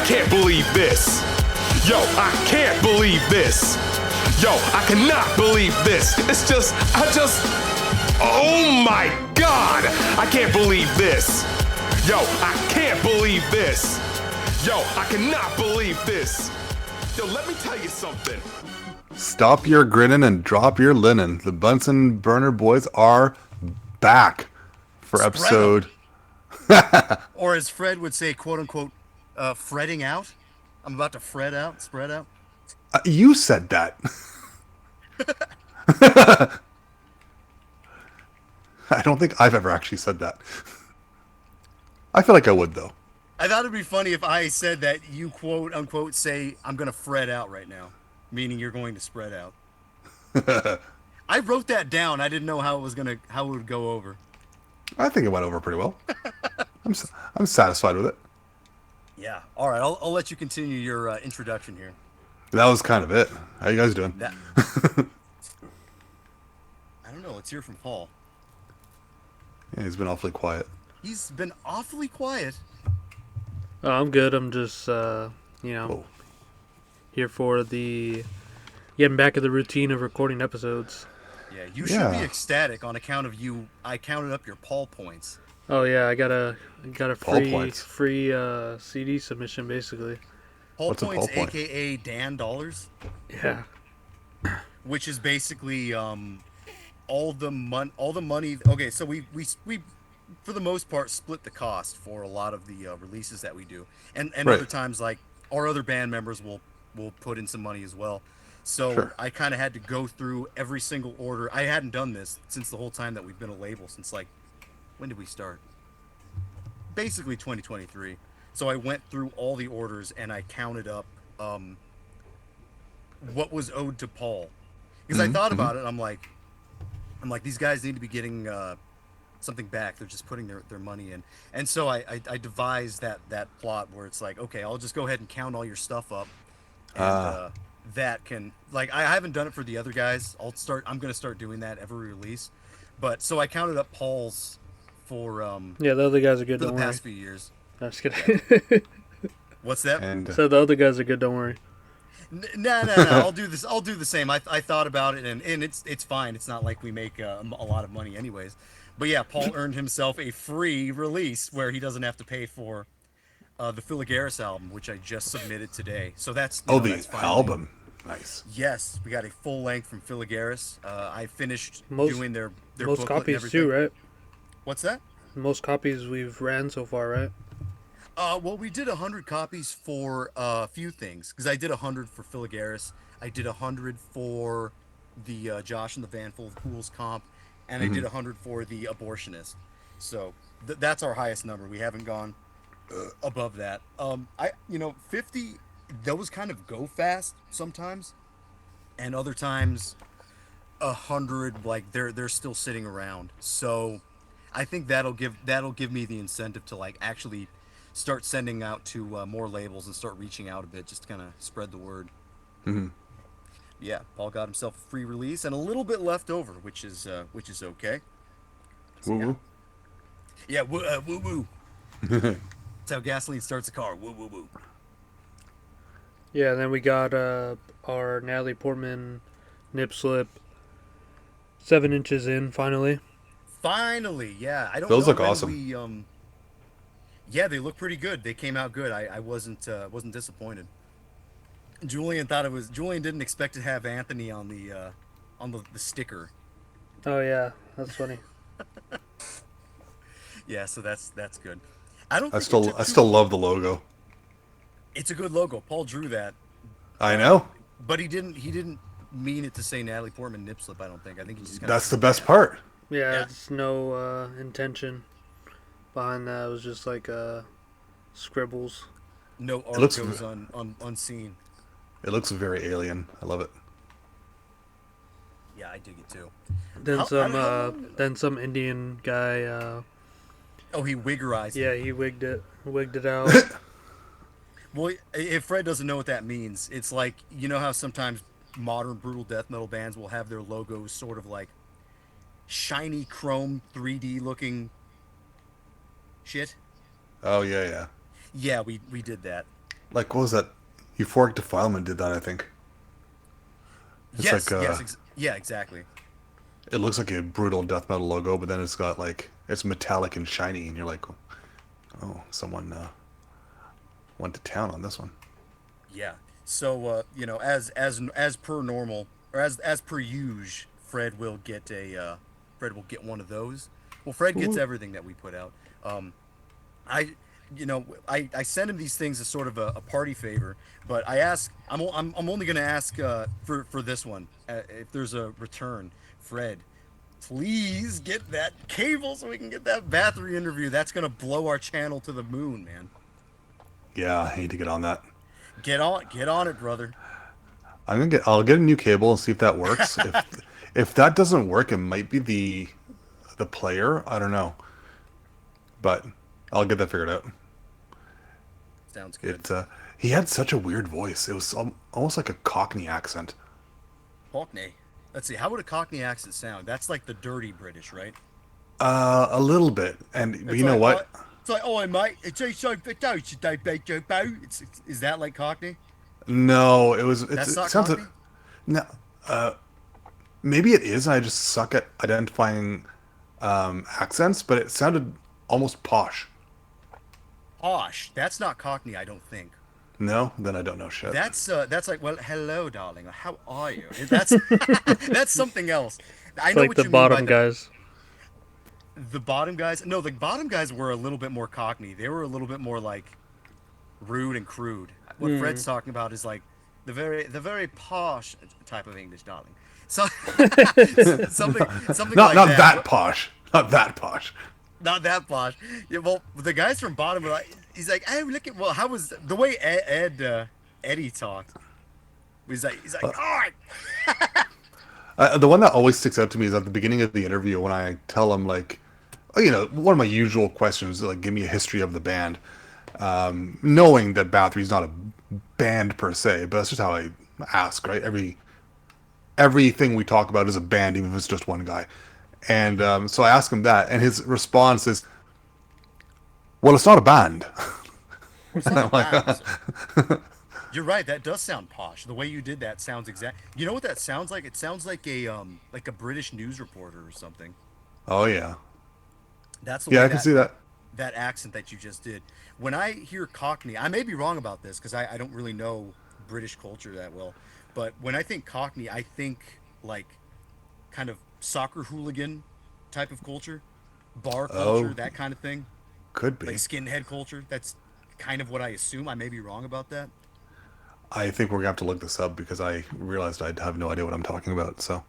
can't believe this. Yo, I can't believe this. Yo, I cannot believe this. Oh my God. I can't believe this. Yo, I can't believe this. Yo, I cannot believe this. Yo, let me tell you something. Stop your grinning and drop your linen. The Bunsen Burner Boys are back for episode. Or as Fred would say, quote unquote, fretting out. I'm about to fret out, spread out. You said that. I don't think I've ever actually said that. I feel like I would, though. I thought it'd be funny if I said that you quote unquote say, I'm going to fret out right now, meaning you're going to spread out. I wrote that down. I didn't know how it would go over. I think it went over pretty well. I'm satisfied with it. Yeah. All right. I'll let you continue your introduction here. That was kind of it. How you guys doing? I don't know. Let's hear from Paul. Yeah, he's been awfully quiet. He's been awfully quiet. Oh, I'm good. I'm just, here for the getting back in the routine of recording episodes. Yeah, you should be ecstatic on account of you. I counted up your Paul points. Oh yeah, I got a free CD submission basically. Paul What's points, a Paul point? aka Dan dollars. Yeah. Which is basically all the money. Okay, so we for the most part split the cost for a lot of the releases that we do, and Right. other times like our other band members will put in some money as well. So Sure. I kind of had to go through every single order. I hadn't done this since the whole time that we've been a label, since like, when did we start? Basically 2023. So I went through all the orders and I counted up what was owed to Paul, because I thought about it. I'm like, these guys need to be getting something back. They're just putting their money in. And so I devised that plot where it's like, okay, I'll just go ahead and count all your stuff up, and that can, like, I haven't done it for the other guys. I'm gonna start doing that every release. But so I counted up Paul's for Yeah, the other guys are good. for the Don't worry. past few years. No, just kidding. What's that? And So the other guys are good. Don't worry. No. I'll do this. I'll do the same. I thought about it, and it's fine. It's not like we make a lot of money anyways. But yeah, Paul earned himself a free release where he doesn't have to pay for the Filigaris album, which I just submitted today. So that's the that's finally- album. Nice. Yes, we got a full length from Filigaris. I finished Most- doing their Most booklet and copies everything. too, right? What's that? Most copies we've ran so far, right? Well, we did 100 copies for a few things, because I did 100 for Filigaris. I did 100 for the Josh and the Van Full of Fools comp, and I did 100 for the Abortionist. So that's our highest number. We haven't gone above that. 50, those kind of go fast sometimes, and other times 100, like they're still sitting around. So I think that'll give me the incentive to like actually start sending out to more labels and start reaching out a bit, just to kind of spread the word. Yeah, Paul got himself a free release and a little bit left over, which is okay. So, Woo woo. Yeah, woo woo. That's how gasoline starts a car. Woo woo woo. Yeah, and then we got our Natalie Portman nip slip 7 inches in finally. Finally, yeah. I don't. Those know look when awesome. Yeah, they look pretty good. They came out good. I wasn't disappointed. Julian didn't expect to have Anthony on the sticker. Oh yeah, that's funny. Yeah, so that's good. I don't. I think still love the logo. It's a good logo. Paul drew that, I know. but he didn't mean it to say Natalie Portman nip slip. I don't think. I think he just kind That's the best part. Yeah, Yeah. it's no intention behind that. It was just like scribbles. no art looks- goes unseen. It looks very alien. I love it. Yeah, I dig it too. Then How- then some Indian guy. Oh, he wiggerized. Yeah, he wigged it out. Well, if Fred doesn't know what that means, it's like, you know how sometimes modern brutal death metal bands will have their logos sort of like shiny chrome 3D looking shit? Oh yeah. Yeah, we did that. Like, what was that? Euphoric Defilement did that, I think. It's like, Yes, yes, yeah, exactly. it looks like a brutal death metal logo, but then it's got like, it's metallic and shiny, and you're like, oh, someone went to town on this one. Yeah. So as per normal, or as per usual, Fred will get one of those. Well, Fred gets Ooh. everything that we put out. Um, I I send him these things as sort of a party favor, but I'm only gonna ask for this one if there's a return, Fred. Please get that cable so we can get that Bathory interview. That's gonna blow our channel to the moon, man. Yeah, I need to get on that. Get on it, brother. I'll get a new cable and see if that works. If that doesn't work, it might be the player. I don't know, but I'll get that figured out. Sounds good. It he had such a weird voice. It was almost like a Cockney accent. Cockney. Let's see. How would a Cockney accent sound? That's like the dirty British, right? A little bit. And but It's you know like, what? it's like, oh, mate, it's a so for those today, bake your bow. Is that like Cockney? No, it That's not sounds Cockney. no. Maybe it is. I just suck at identifying accents, but it sounded almost posh. Posh. That's not Cockney, I don't think. No, then I don't know shit. That's like, well, hello, darling. Or, how are you? That's that's something else. I It's know like what the you mean by bottom guys. the bottom guys. No, the bottom guys were a little bit more Cockney. They were a little bit more like rude and crude. What Fred's talking about is like the very posh type of English, darling. So something Not like not that. that posh. Not that posh. Not that posh. Yeah, well, the guys from bottom were like, he's like, hey, look at well, how was the way Eddie talked? He's like, all right. The one that always sticks out to me is at the beginning of the interview when I tell him like, oh, one of my usual questions, like give me a history of the band, knowing that Bathory's not a band per se, but that's just how I ask, right? Everything we talk about is a band, even if it's just one guy. And so I ask him that, and his response is, "Well, it's not a band." It's And not I'm a like, band. You're right. That does sound posh. The way you did that sounds exact. You know what that sounds like? It sounds like a British news reporter or something. "Oh yeah, That's the yeah, way I can see that." that accent that you just did. When I hear Cockney, I may be wrong about this because I don't really know British culture that well. But when I think Cockney, I think like kind of soccer hooligan type of culture, bar culture, Oh, that kind of thing, could like be. skinhead culture. That's kind of what I assume. I may be wrong about that. I think we're gonna have to look this up because I realized I have no idea what I'm talking about. So,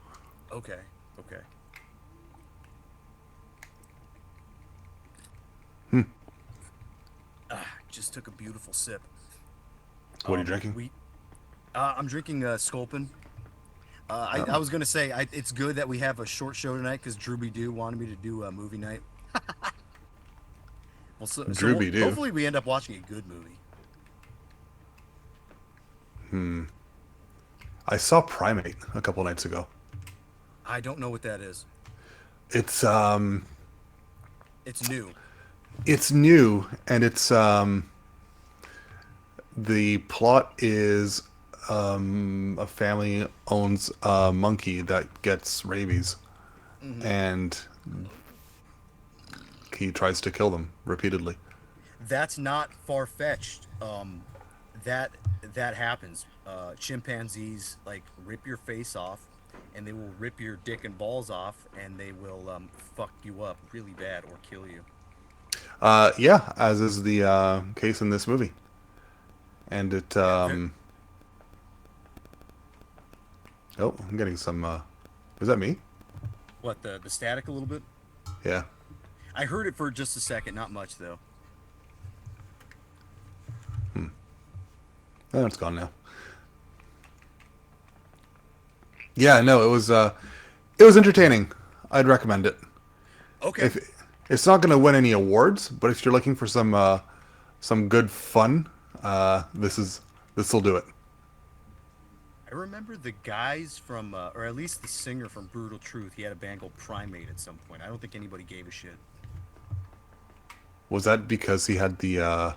Okay, okay. Just took a beautiful sip. what are you drinking? I'm drinking Sculpin. I Oh, was gonna say it's good that we have a short show tonight because Drewby Doo wanted me to do a movie night. Well, Drooby Doo. hopefully we end up watching a good movie. I saw Primate a couple nights ago. I don't know what that is. It's It's new. it's new and it's the plot is a family owns a monkey that gets rabies and he tries to kill them repeatedly. That's not far fetched. That that happens. Chimpanzees like rip your face off, and they will rip your dick and balls off, and they will fuck you up really bad or kill you. Yeah, as is the case in this movie. And it Yeah. oh, I'm getting some is that me? What the static a little bit? Yeah. I heard it for just a second, not much though. Oh, it's gone now. Yeah, no, it was entertaining. I'd recommend it. Okay. If it's not going to win any awards, but if you're looking for some good fun, this will do it. I remember the guys from, or at least the singer from Brutal Truth. He had a band called Primate at some point. I don't think anybody gave a shit. Was that because he had the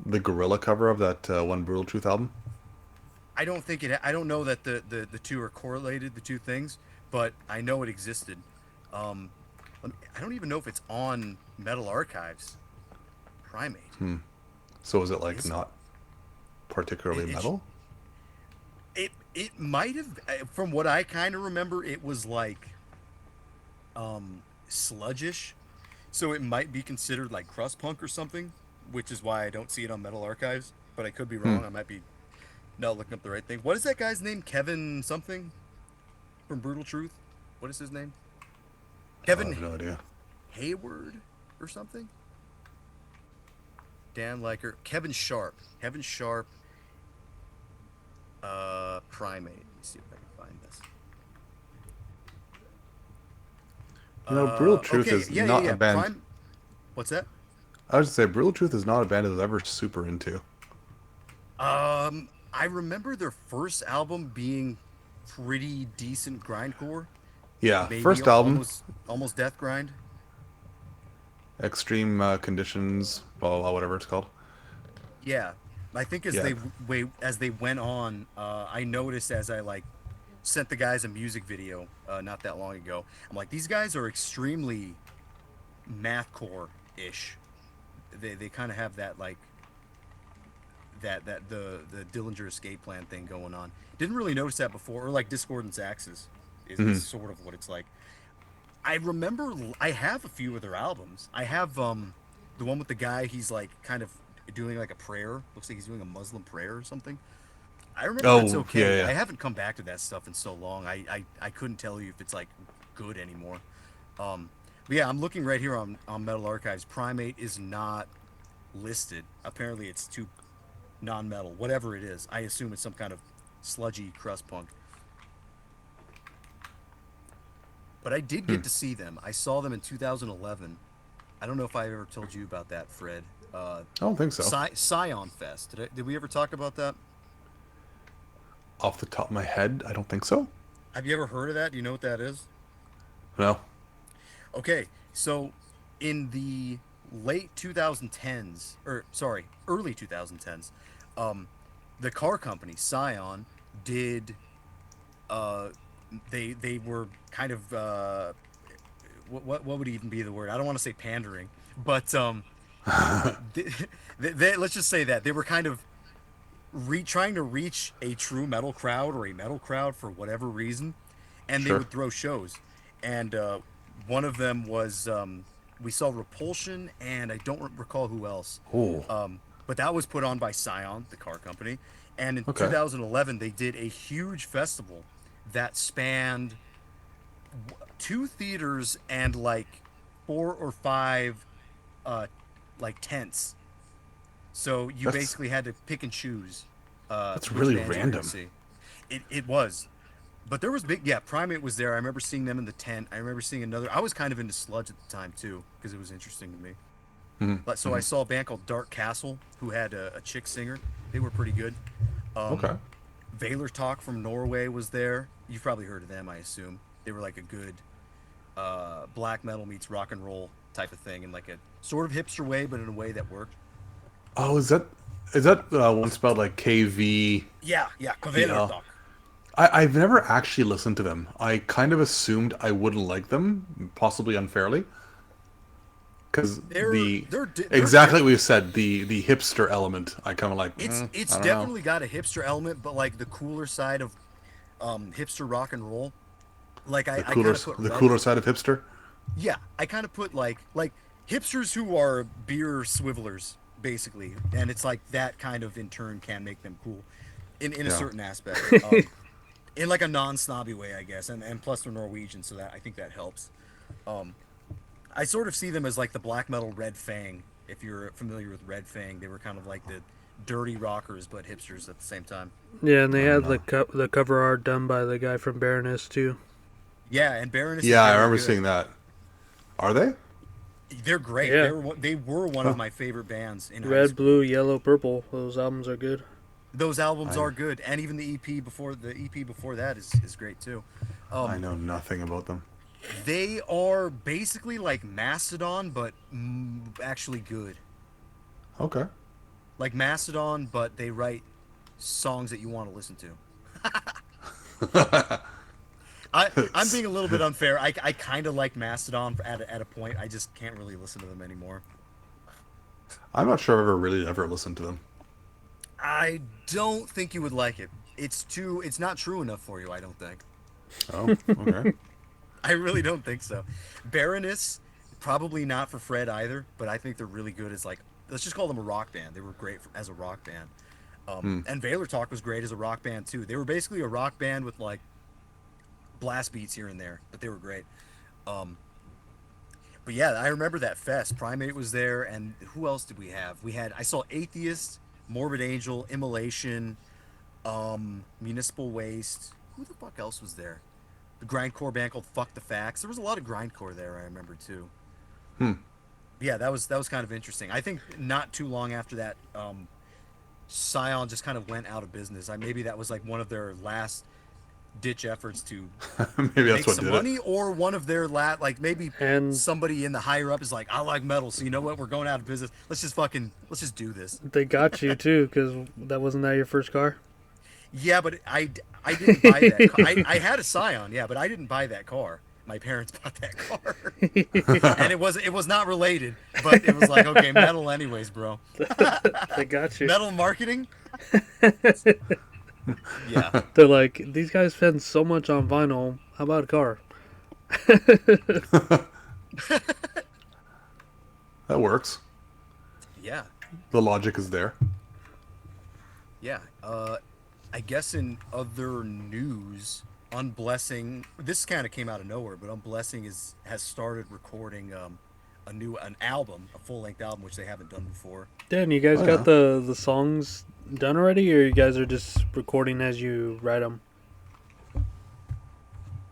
the Gorilla cover of that one Brutal Truth album? I don't think it. I don't know that the two are correlated, the two things, but I know it existed. Um, I don't even know if it's on Metal Archives. Primate. So is it like Is not particularly it? metal? It might have. From what I kind of remember, it was like sludgish, so it might be considered like crust punk or something, which is why I don't see it on Metal Archives. But I could be wrong. I might be not looking up the right thing. What is that guy's name? Kevin something from Brutal Truth. What is his name? I Kevin have no idea. Hayward or something. Dan Liker. Kevin Sharp. Kevin Sharp. Primate. Let me see if I can find this. You know, Brutal Truth Okay, is not a band. What's that? I was to say Brutal Truth is not a band I was ever super into. I remember their first album being pretty decent grindcore. Yeah, Maybe first album, almost death grind. Extreme Conditions, blah, blah, blah, whatever it's called. Yeah, I think Yeah. as they went on, I noticed as I like sent the guys a music video not that long ago. I'm like, these guys are extremely mathcore ish. They kind of have that like the Dillinger escape plan thing going on. Didn't really notice that before, or like Discordance Axis is sort of what it's like. I remember I have a few of their albums. I have the one with the guy, he's like kind of doing like a prayer. Looks like he's doing a Muslim prayer or something. I remember it's Oh, okay. yeah, I yeah. haven't come back to that stuff in so long. I couldn't tell you if it's like good anymore. But yeah, I'm looking right here on Metal Archives. Primate is not listed. Apparently it's too non-metal. Whatever it is. I assume it's some kind of sludgy crust punk. But I did get to see them. I saw them in 2011. I don't know if I ever told you about that, Fred. I don't think so. Scion Fest. Did we ever talk about that? Off the top of my head, I don't think so. Have you ever heard of that? Do you know what that is? No. Okay, so in the late 2010s, or sorry, early 2010s, the car company Scion did. They were kind of what would even be the word? I don't want to say pandering, but let's just say that they were kind of trying to reach a true metal crowd or a metal crowd for whatever reason, and they Sure. would throw shows. And one of them was we saw Repulsion, and I don't recall who else. Oh. But that was put on by Scion, the car company. And in Okay. 2011, they did a huge festival that spanned two theaters and like 4 or 5 like tents. So you That's- basically had to pick and choose. That's which really bands you were gonna random. see. It was, but there was big. Yeah, Primate was there. I remember seeing them in the tent. I remember seeing another. I was kind of into sludge at the time too because it was interesting to me. But so I saw a band called Dark Castle who had a chick singer. They were pretty good. Okay. Valor Talk from Norway was there. You've probably heard of them, I assume. They were like a good black metal meets rock and roll type of thing in like a sort of hipster way, but in a way that worked. Oh, is that one spelled like KV? Yeah, yeah. Yeah. Valor Talk. I've never actually listened to them. I kind of assumed I wouldn't like them, possibly unfairly. Because They're exactly what you said, the hipster element, I kind of like. It's I don't know. definitely got a hipster element, but like the cooler side of hipster rock and roll. Like I kind of put The cooler side of hipster. yeah, I kind of put like hipsters who are beer swivelers basically, and it's like that kind of in turn can make them cool in a Yeah. certain aspect. In like a non-snobby way, I guess, and plus they're Norwegian, so that I think that helps. I sort of see them as like the black metal Red Fang. If you're familiar with Red Fang, they were kind of like the dirty rockers but hipsters at the same time. Yeah, and they had the cover art done by the guy from Baroness too. Yeah, and Baroness. Yeah, is I very remember good. seeing that. Are they? They're great. Yeah. They were one of my favorite bands in high Red, school. blue, yellow, purple. Those albums are good. Those albums are good, and even the EP before that is great too. I know nothing about them. They are basically like Mastodon, but actually good. Okay. like Mastodon, but they write songs that you want to listen to. I'm being a little bit unfair. I kind of like Mastodon at a point. I just can't really listen to them anymore. I'm not sure I've ever listened to them. I don't think you would like it. It's not true enough for you, I don't think. Oh, okay. I really don't think so. Baroness, probably not for Fred either, but I think they're really good as like, let's just call them a rock band. They were great as a rock band. And Veiler Talk was great as a rock band too. They were basically a rock band with like blast beats here and there, but they were great. Um, but yeah, I remember that fest. Primate was there, and who else did we have? I saw Atheist, Morbid Angel, Immolation, Municipal Waste. Who the fuck else was there? The grindcore band called Fuck the Facts. There was a lot of grindcore there, I remember too. Yeah, that was kind of interesting. I think not too long after that, Scion just kind of went out of business. Maybe that was like one of their last ditch efforts to Maybe that's make what some did money, it. or one of their like maybe And somebody in the higher up is like, I like metal, so you know what? We're going out of business. Let's just do this. they got you too, because wasn't that your first car? Yeah, but I didn't buy that car. I had a Scion, yeah, but I didn't buy that car. My parents bought that car, and it was not related, but it was like, okay, metal anyways, bro. They got you. Metal marketing. Yeah, They're like, these guys spend so much on vinyl. How about a car? That works. yeah, The logic is there. yeah. I guess in other news, Unblessing. This kind of came out of nowhere, but Unblessing has started recording an album, a full length album, which they haven't done before. Dan, you guys Oh, got yeah. the songs done already, or you guys are just recording as you write them?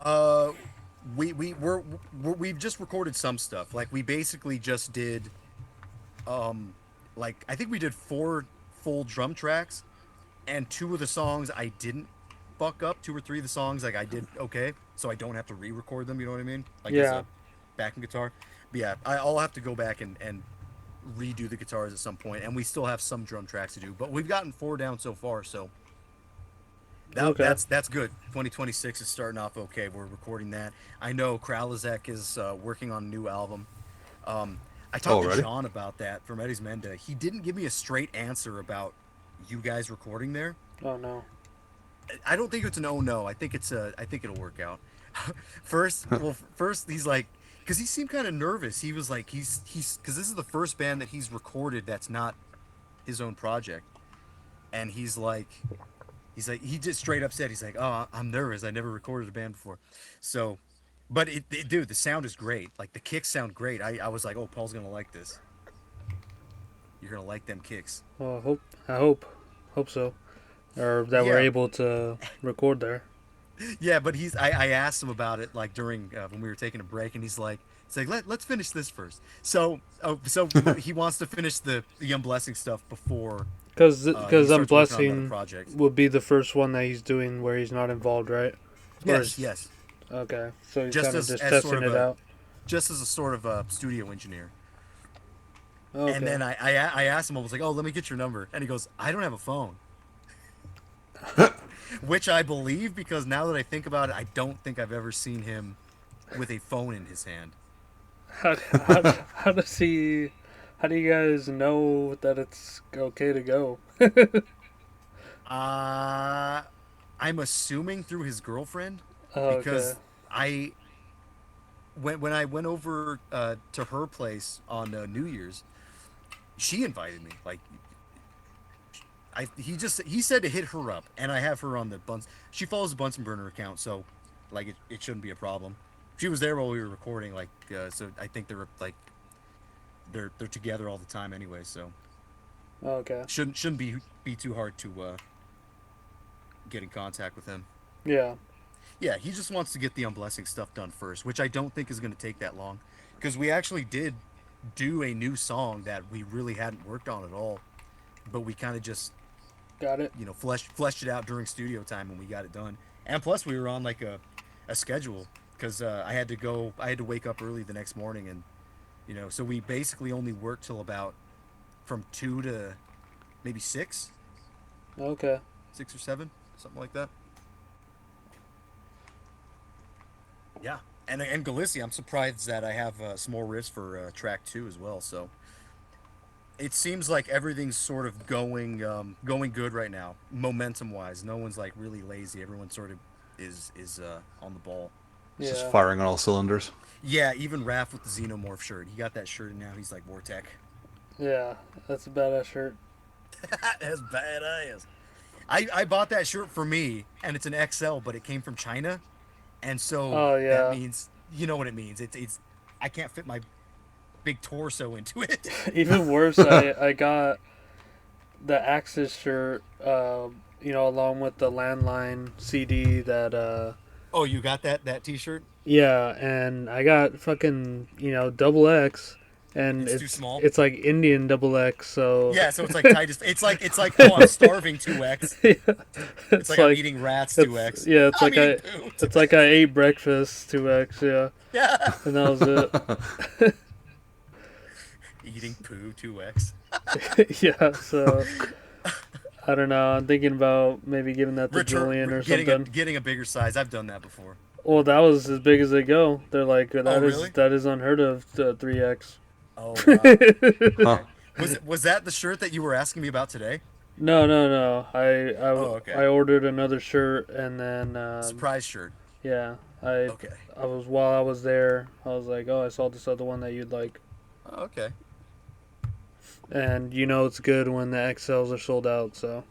Uh, we've just recorded some stuff. Like we basically just did, like I think we did 4 full drum tracks, and 2 of the songs I didn't fuck up. 2 or 3 of the songs like I did okay, so I don't have to re-record them. You know what I mean? Like as Yeah. a backing guitar. But yeah, I'll have to go back and redo the guitars at some point, and we still have some drum tracks to do. But we've gotten 4 down so far, so Okay. that's good. 2026 is starting off okay. We're recording that. I know Kralizek is working on a new album. I talked to Already? John about that from Eddie's Menda. He didn't give me a straight answer about you guys recording there. Oh no. I don't think it's an oh no. I think it'll work out. First he's like, because he seemed kind of nervous. He was like, he's because this is the first band that he's recorded that's not his own project, and he just straight up said, he's like, oh, I'm nervous. I never recorded a band before, so. But dude, the sound is great. Like the kicks sound great. I was like, oh, Paul's gonna like this. You're gonna like them kicks. Well, I hope so, or that we're Yeah. able to record there. Yeah, but I asked him about it like during when we were taking a break, and he's like, let's finish this first. So he wants to finish the Unblessing stuff before Because he I'm starts working on another blessing project. would be the first one that he's doing where he's not involved, right? Or Yes, is- yes. Okay, so he's Just kind of as- just as testing sort of it a- out. Just as a sort of a studio engineer. Okay. And then I asked him, I was like, oh, let me get your number, and he goes, I don't have a phone. Which I believe, because now that I think about it, I don't think I've ever seen him with a phone in his hand. How does he? How do you guys know that it's okay to go? I'm assuming through his girlfriend, Oh, because okay. I when I went over to her place on New Year's, she invited me. Like he said to hit her up, and I have her on the Buns. She follows the Bunsen burner account, so like it shouldn't be a problem. She was there while we were recording, like so I think they're together all the time anyway, so Okay. shouldn't be too hard to get in contact with him. Yeah. Yeah, he just wants to get the Unblessing stuff done first, which I don't think is going to take that long, because we actually did do a new song that we really hadn't worked on at all, but we kind of just Got it. fleshed it out during studio time, and we got it done. And plus, we were on like a schedule, because I had to wake up early the next morning, and so we basically only worked till about from 2 to maybe 6, Okay. 6 or 7, something like that. Yeah, and Galicia, I'm surprised that I have some more riffs for track 2 as well. So it seems like everything's sort of going good right now, momentum wise. No one's like really lazy. Everyone sort of is on the ball. It's just Yeah. firing on all cylinders. Yeah, even Raph with the Xenomorph shirt. He got that shirt and now he's like Vortec. Yeah. That's a badass shirt. That's badass. I bought that shirt for me, and it's an XL, but it came from China, and so Oh that yeah. means you know what it means. It's I can't fit my big torso into it. Even worse, I got the Axis shirt. Along with the landline CD that Oh, you got that T-shirt? Yeah, and I got fucking double X, and It's too small. it's like Indian double X, so Yeah, so it's like tight. It's like oh, I'm starving 2x. yeah, It's like I'm eating rats 2x. yeah, it's I'm like eating poo it's like I ate breakfast 2X, yeah, yeah, and that was it. eating poo 2x. Yeah, so I don't know. I'm thinking about maybe giving that to Julian or something. Getting a bigger size. I've done that before. Well, that was as big as they go. They're like really? that is unheard of. The 3X. Oh wow. Huh. Was that the shirt that you were asking me about today? No. Okay. I ordered another shirt and then Surprise shirt. yeah, Okay. I was while I was there, I was like, oh, I saw this other one that you'd like, Okay. and it's good when the XLs are sold out. So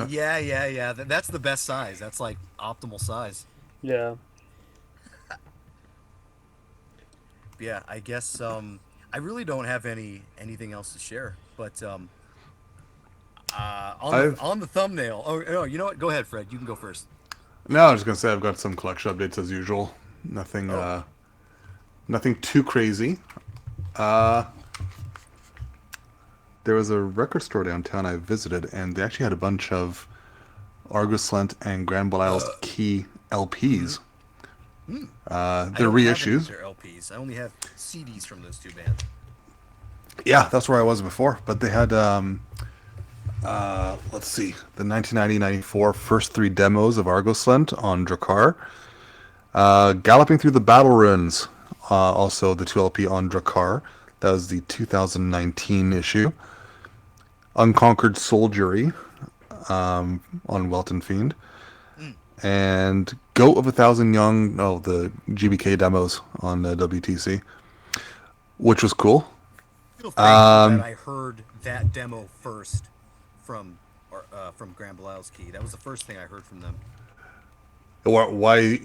Yeah. That's the best size. That's like optimal size. yeah, Yeah, I guess I really don't have anything else to share, but on the thumbnail. Oh no, you know what? Go ahead, Fred. You can go first. No, I was gonna say I've got some collection updates as usual. Nothing, Oh. nothing too crazy. Uh, there was a record store downtown I visited, and they actually had a bunch of Argus Lent and Grand Belial's Key LPs. I They're don't have any of reissues. their LPs. I only have CDs from those two bands. Yeah, that's where I was before. But they had, let's see, the 1990-94 first 3 demos of Argus Lent on Drakkar. Galloping Through the Battle Ruins, also the 2 LP on Drakkar. That was the 2019 issue. Unconquered Soldiery on Welton Fiend. And Goat of 1,000 Young, the GBK demos on WTC, which was cool. I feel thankful that I heard that demo first from Grand Belial's Key. That was the first thing I heard from them. Why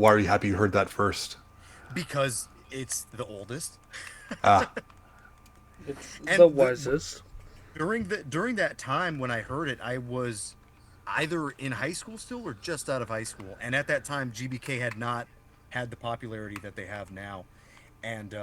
are you happy you heard that first? Because it's the oldest. it's And the wisest. During that time when I heard it, I was either in high school still or just out of high school. And at that time, GBK had not had the popularity that they have now. And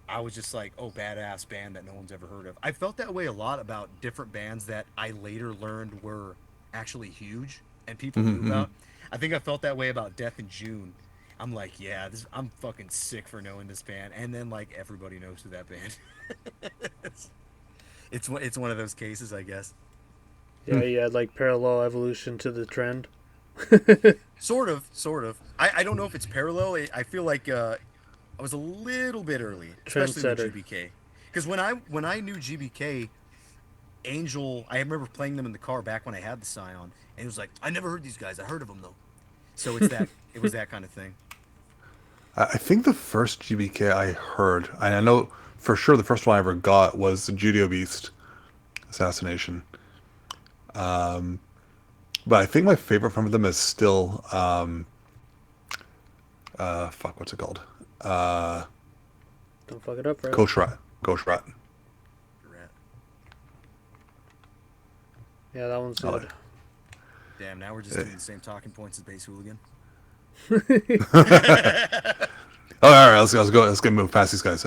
I was just like, oh, badass band that no one's ever heard of. I felt that way a lot about different bands that I later learned were actually huge and people knew about. I think I felt that way about Death in June. I'm like, yeah, I'm fucking sick for knowing this band. And then, like, everybody knows who that band is. It's one of those cases, I guess. Yeah, you had like parallel evolution to the trend. Sort of. I don't know if it's parallel. I feel like I was a little bit early, especially with Trendsetter. GBK. Because when I knew GBK, Angel, I remember playing them in the car back when I had the Scion, and it was like, I never heard these guys. I heard of them though. So it was that kind of thing. I think the first GBK I heard, and I know for sure the first one I ever got was the Judio Beast Assassination. But I think my favorite from them is still what's it called? Don't fuck it up, right? Ghost Rat. Rat. Yeah, that one's Oh, good. Damn, now we're just doing the same talking points as Base Hooligan. All right, let's go. Let's get move past these guys.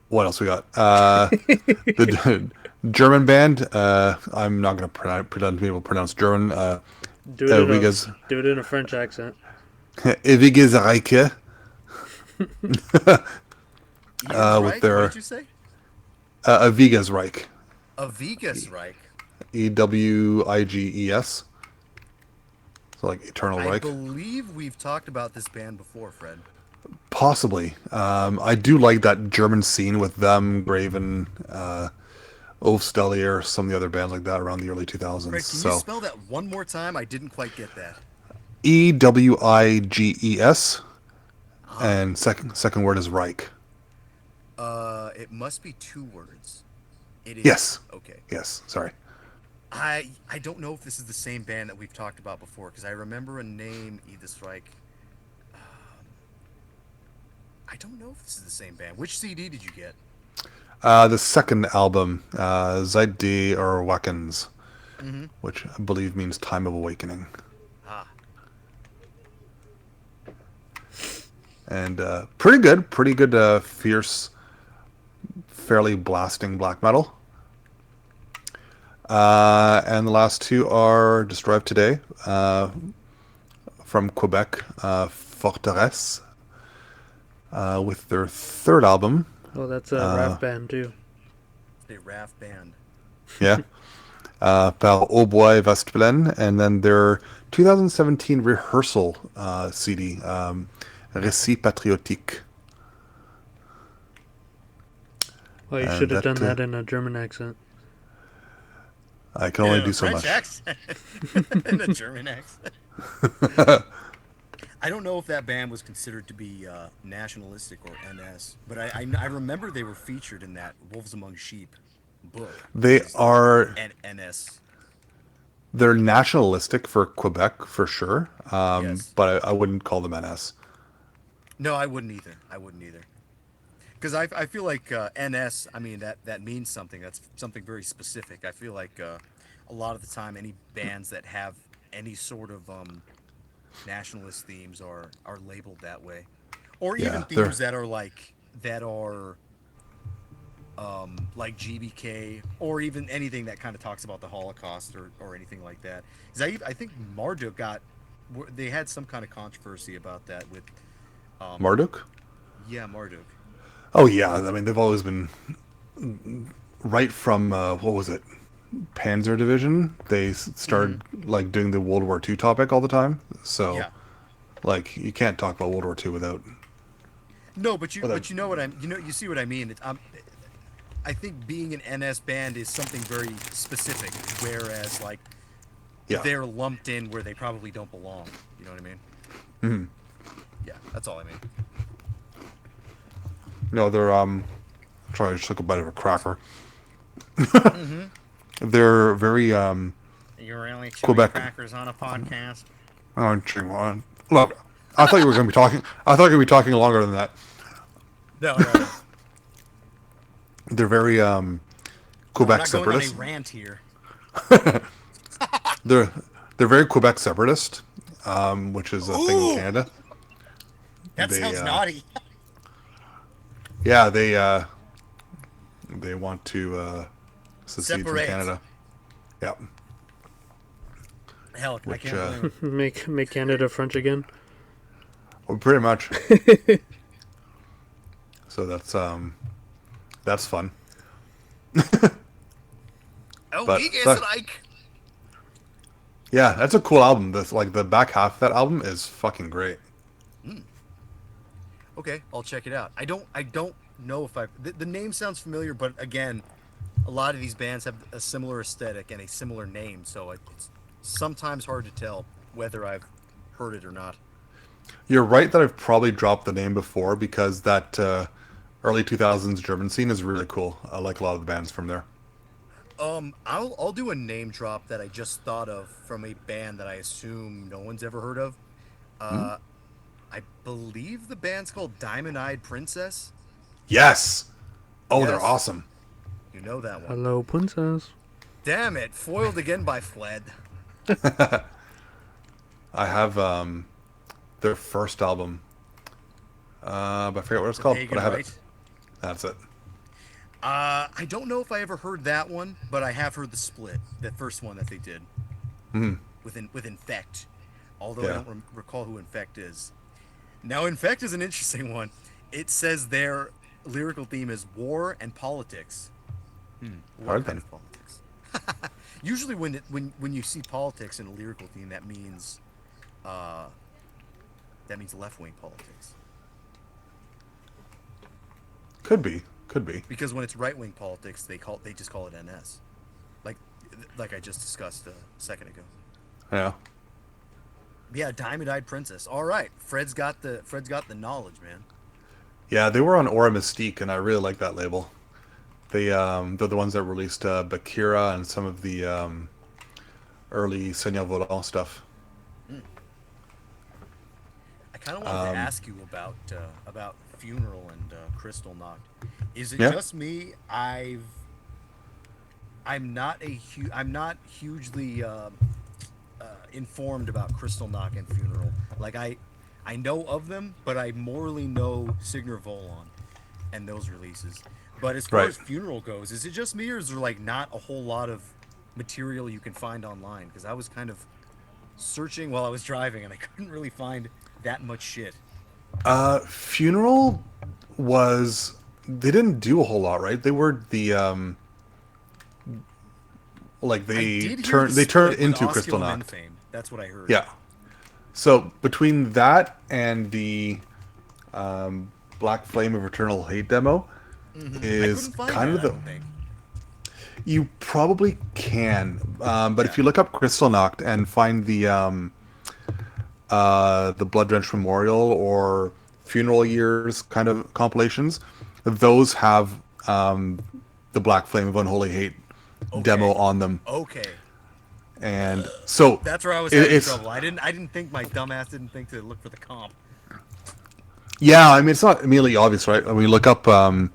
What else we got? The German band. I'm not going to pretend to be able to pronounce German. Do it Ewiges, in a French accent. Ewiges Reike. Ian's With right? their What did you say? Avigas Reich. Avigas Reich. Ewiges. So like Eternal I Reich. believe we've talked about this band before, Fred. Possibly. I do like that German scene with them, Graven, Ulfstellier, some of the other bands like that around the early 2000s. Fred, can you So spell that one more time? I didn't quite get that. Ewiges, Ah, and second word is Reich. it must be 2 words. It is. Yes. Okay. Yes. Sorry. I don't know if this is the same band that we've talked about before because I remember a name, Edith Reich. I don't know if this is the same band. Which CD did you get? The second album, Zeit des Erwackens, Mm-hmm. which I believe means Time of Awakening. Ah, And pretty good, fierce, fairly blasting black metal. And the last two are Destroyed Today, from Quebec, Forteresse, with their third album. Oh, that's a rap band too. a RAF band. Yeah. Par Hautbois Vestplaine, and then their 2017 rehearsal CD, Récit Patriotique. Well, you And should have that, done that in a German accent. I can only In a do so French much. accent. In a German accent. I don't know if that band was considered to be nationalistic or NS, but I remember they were featured in that Wolves Among Sheep book. They which is are NS. they're nationalistic for Quebec for sure, Yes. but I wouldn't call them NS. No, I wouldn't either. I wouldn't either. Because I feel like NS, I mean, that means something. That's something very specific. I feel like a lot of the time, any bands that have any sort of nationalist themes are labeled that way, or even Yeah, they're themes that are like GBK, or even anything that kind of talks about the Holocaust or anything like that. Because I think Marduk they had some kind of controversy about that with Marduk. yeah, Marduk. Oh yeah, I mean they've always been right from what was it, Panzer Division. They started like doing the World War II topic all the time. So Yeah. like you can't talk about World War II without. No, but you Without but you know what you see what I mean. I think being an NS band is something very specific, whereas like Yeah. they're lumped in where they probably don't belong. You know what I mean? Mhm. Yeah, that's all I mean. No, they're Sorry, I just took a bite of a cracker. Mm-hmm. They're very You're really chewing Quebec. crackers on a podcast. Look, I thought you were going to be talking. I thought you were going to be talking longer than that. No, no. They're very We're Quebec not going on a separatist. rant here. They're very Quebec separatist, which is a thing in Ooh! Canada. That They, sounds naughty. Yeah, they want to secede from Separate. Canada. Yeah, Hell, I which can't blame them. Make Canada French again. well, pretty much. So that's fun. Oh, but- he gets but- like. Yeah, that's a cool album. That's like the back half of that album is fucking great. Okay, I'll check it out. I don't know if the name sounds familiar, but again, a lot of these bands have a similar aesthetic and a similar name, so it's sometimes hard to tell whether I've heard it or not. You're right that I've probably dropped the name before because that early 2000s German scene is really cool. I like a lot of the bands from there. I'll do a name drop that I just thought of from a band that I assume no one's ever heard of. I believe the band's called Diamond Eyed Princess. Yes. Oh, they're Yes. awesome. You know that one. Hello, princess. Damn it, foiled again by Fled. I have their first album. But I forget what it's called. Pagan But I have Rite. it. That's it. I don't know if I ever heard that one, but I have heard the split, that first one that they did with Infect. Although I Yeah. don't recall who Infect is. Now, Infect is an interesting one. It says their lyrical theme is war and politics. What Hard kind then. of politics? Usually, when you see politics in a lyrical theme, uh, that means left wing politics. Could be. Could be. Because when it's right wing politics, they just call it NS, like like I just discussed a second ago. Yeah. Yeah, Diamond Eyed Princess. All right, Fred's got the knowledge, man. Yeah, they were on Aura Mystique, and I really like that label. They're the ones that released Bakira and some of the early Seigneur Volant stuff. I kind of wanted to ask you about Funeral and Crystal Knocked. Is it Yeah. just me? I'm not hugely informed about Crystal Knock and Funeral. Like I know of them, but I morally know Signer Volon and those releases. But as far Right. as Funeral goes, is it just me, or is there like not a whole lot of material you can find online? Because I was kind of searching while I was driving, and I couldn't really find that much shit. Funeral was they didn't do a whole lot, right? They were the like I they did hear turned with into Osculum Crystal Knock. Infame. That's what I heard. Yeah. So between that and the Black Flame of Eternal Hate demo I is couldn't find kind that, of the I don't think. you probably can, but if Yeah. you look up Crystal Knocked and find the Blood Drenched Memorial or Funeral Years kind of compilations, those have the Black Flame of Unholy Hate demo Okay. on them, Okay. and so That's where I was having it's trouble. I didn't think my dumbass didn't think to look for the comp. yeah. I mean, it's not immediately obvious, right? When you look up the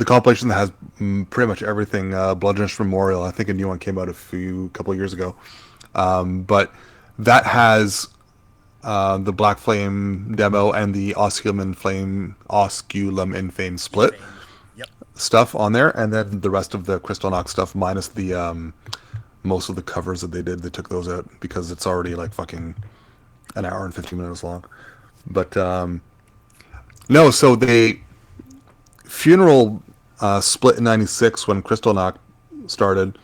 compilation that has pretty much everything, Blood Drenched Memorial. I think a new one came out couple of years ago, but that has the Black Flame demo and the Osculum Infame split Fame. Yep. stuff on there, and then the rest of the Crystal Knock stuff minus the most of the covers that they did. They took those out because it's already like fucking an hour and 15 minutes long. But no, so they Funeral split in '96 when Crystal Knock started,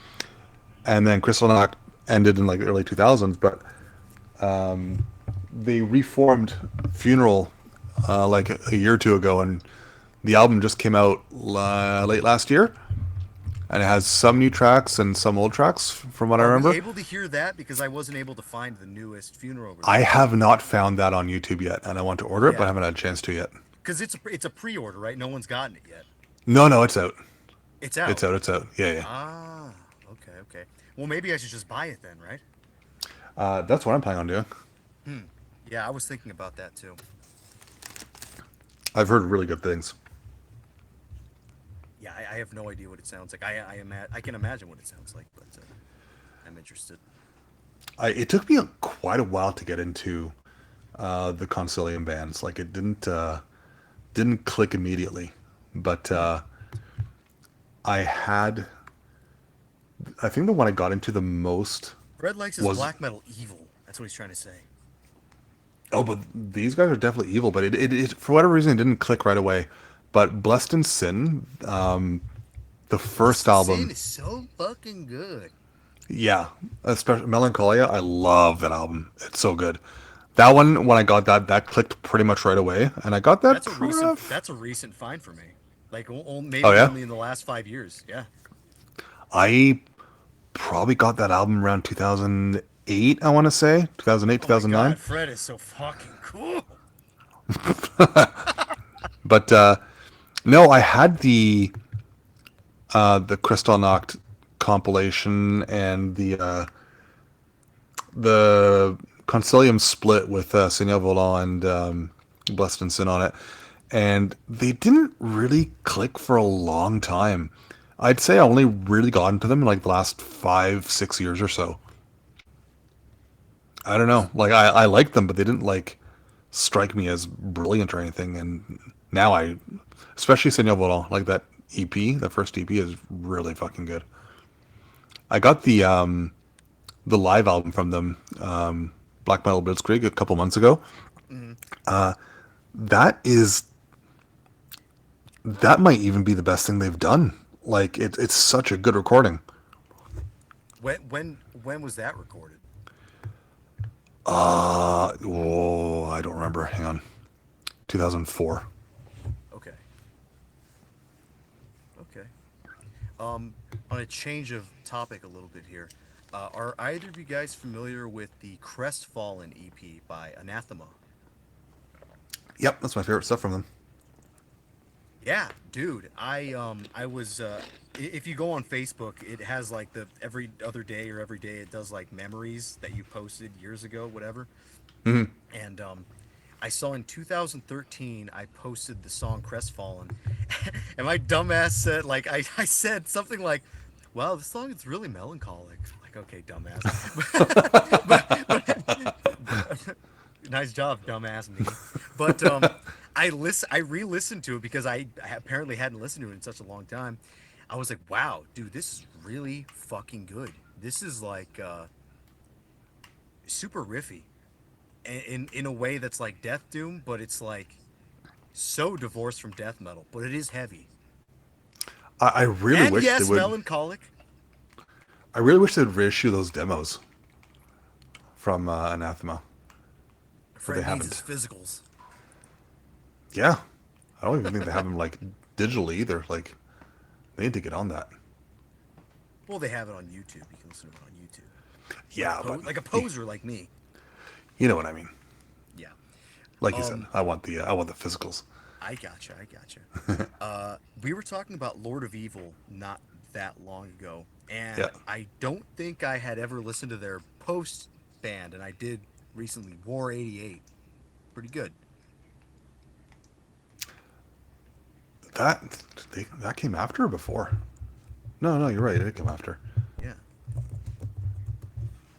and then Crystal Knock ended in like the early 2000s. But they reformed Funeral like a year or two ago, and the album just came out late last year, and it has some new tracks and some old tracks from what I Are remember. we able to hear that? Because I wasn't able to find the newest Funeral release. I have not found that on YouTube yet, and I want to order it, but I Yeah. haven't had a chance to yet. Because it's a pre-order, right? No one's gotten it yet. No, it's out. It's out. It's out. It's out. Yeah. Ah, okay. Well, maybe I should just buy it then, right? That's what I'm planning on doing. Yeah, I was thinking about that too. I've heard really good things. Yeah, I have no idea what it sounds like. I can imagine what it sounds like, but I'm interested. It took me quite a while to get into the Concilium bands. Like it didn't click immediately, but I think the one I got into the most. Fred likes his Was- black metal evil. That's what he's trying to say. Oh, but these guys are definitely evil. But it for whatever reason it didn't click right away. But Blessed in Sin, the first album, Sin is so fucking good. yeah, especially Melancholia. I love that album. It's so good. That one, when I got that clicked pretty much right away, and I got that. That's a recent find for me. Like maybe Oh, yeah? only in the last 5 years. Yeah. I probably got that album around 2008. I want to say 2008, Oh my 2009. God, Fred is so fucking cool. But no, I had the Crystal Knocked compilation and the Concilium split with Seigneur Volant and Blessed in Sin on it, and they didn't really click for a long time. I'd say I only really got into them in like the last 5-6 years or so. I don't know. Like I liked them, but they didn't like strike me as brilliant or anything. And now especially Seigneur Volant, like that EP, that first EP is really fucking good. I got the live album from them, Black Metal Blitzkrieg, a couple months ago. That is that might even be the best thing they've done. Like it's such a good recording. When was that recorded? I don't remember. Hang on. 2004. Okay. Okay. On a change of topic a little bit here, are either of you guys familiar with the Crestfallen EP by Anathema? Yep, that's my favorite stuff from them. Yeah, dude. I was if you go on Facebook, it has like the every other day or every day it does like memories that you posted years ago, whatever. Hmm. And I saw in 2013 I posted the song Crestfallen, and my dumbass said like I said something like, "Wow, this song is really melancholic." Like, okay, dumbass. but nice job, dumbass me. But I re-listened to it because I apparently hadn't listened to it in such a long time. I was like, wow, dude, this is really fucking good. This is like super riffy, in a way that's like Death Doom, but it's like so divorced from death metal. But it is heavy. I really And wish yes, they would. melancholic. I really wish they'd reissue those demos from Anathema. Fred they needs his haven't. physicals. Yeah, I don't even think they have them like digitally either. Like they need to get on that. Well, they have it on YouTube. You can listen to it on YouTube. Yeah, but Like a poser like me. you know what I mean. Yeah. Like you said, I want the physicals. I gotcha. We were talking about Lord of Evil not that long ago, and Yeah. I don't think I had ever listened to their post band, and I did recently. War 88, pretty good. That came after or before? No, you're right. It came after. Yeah,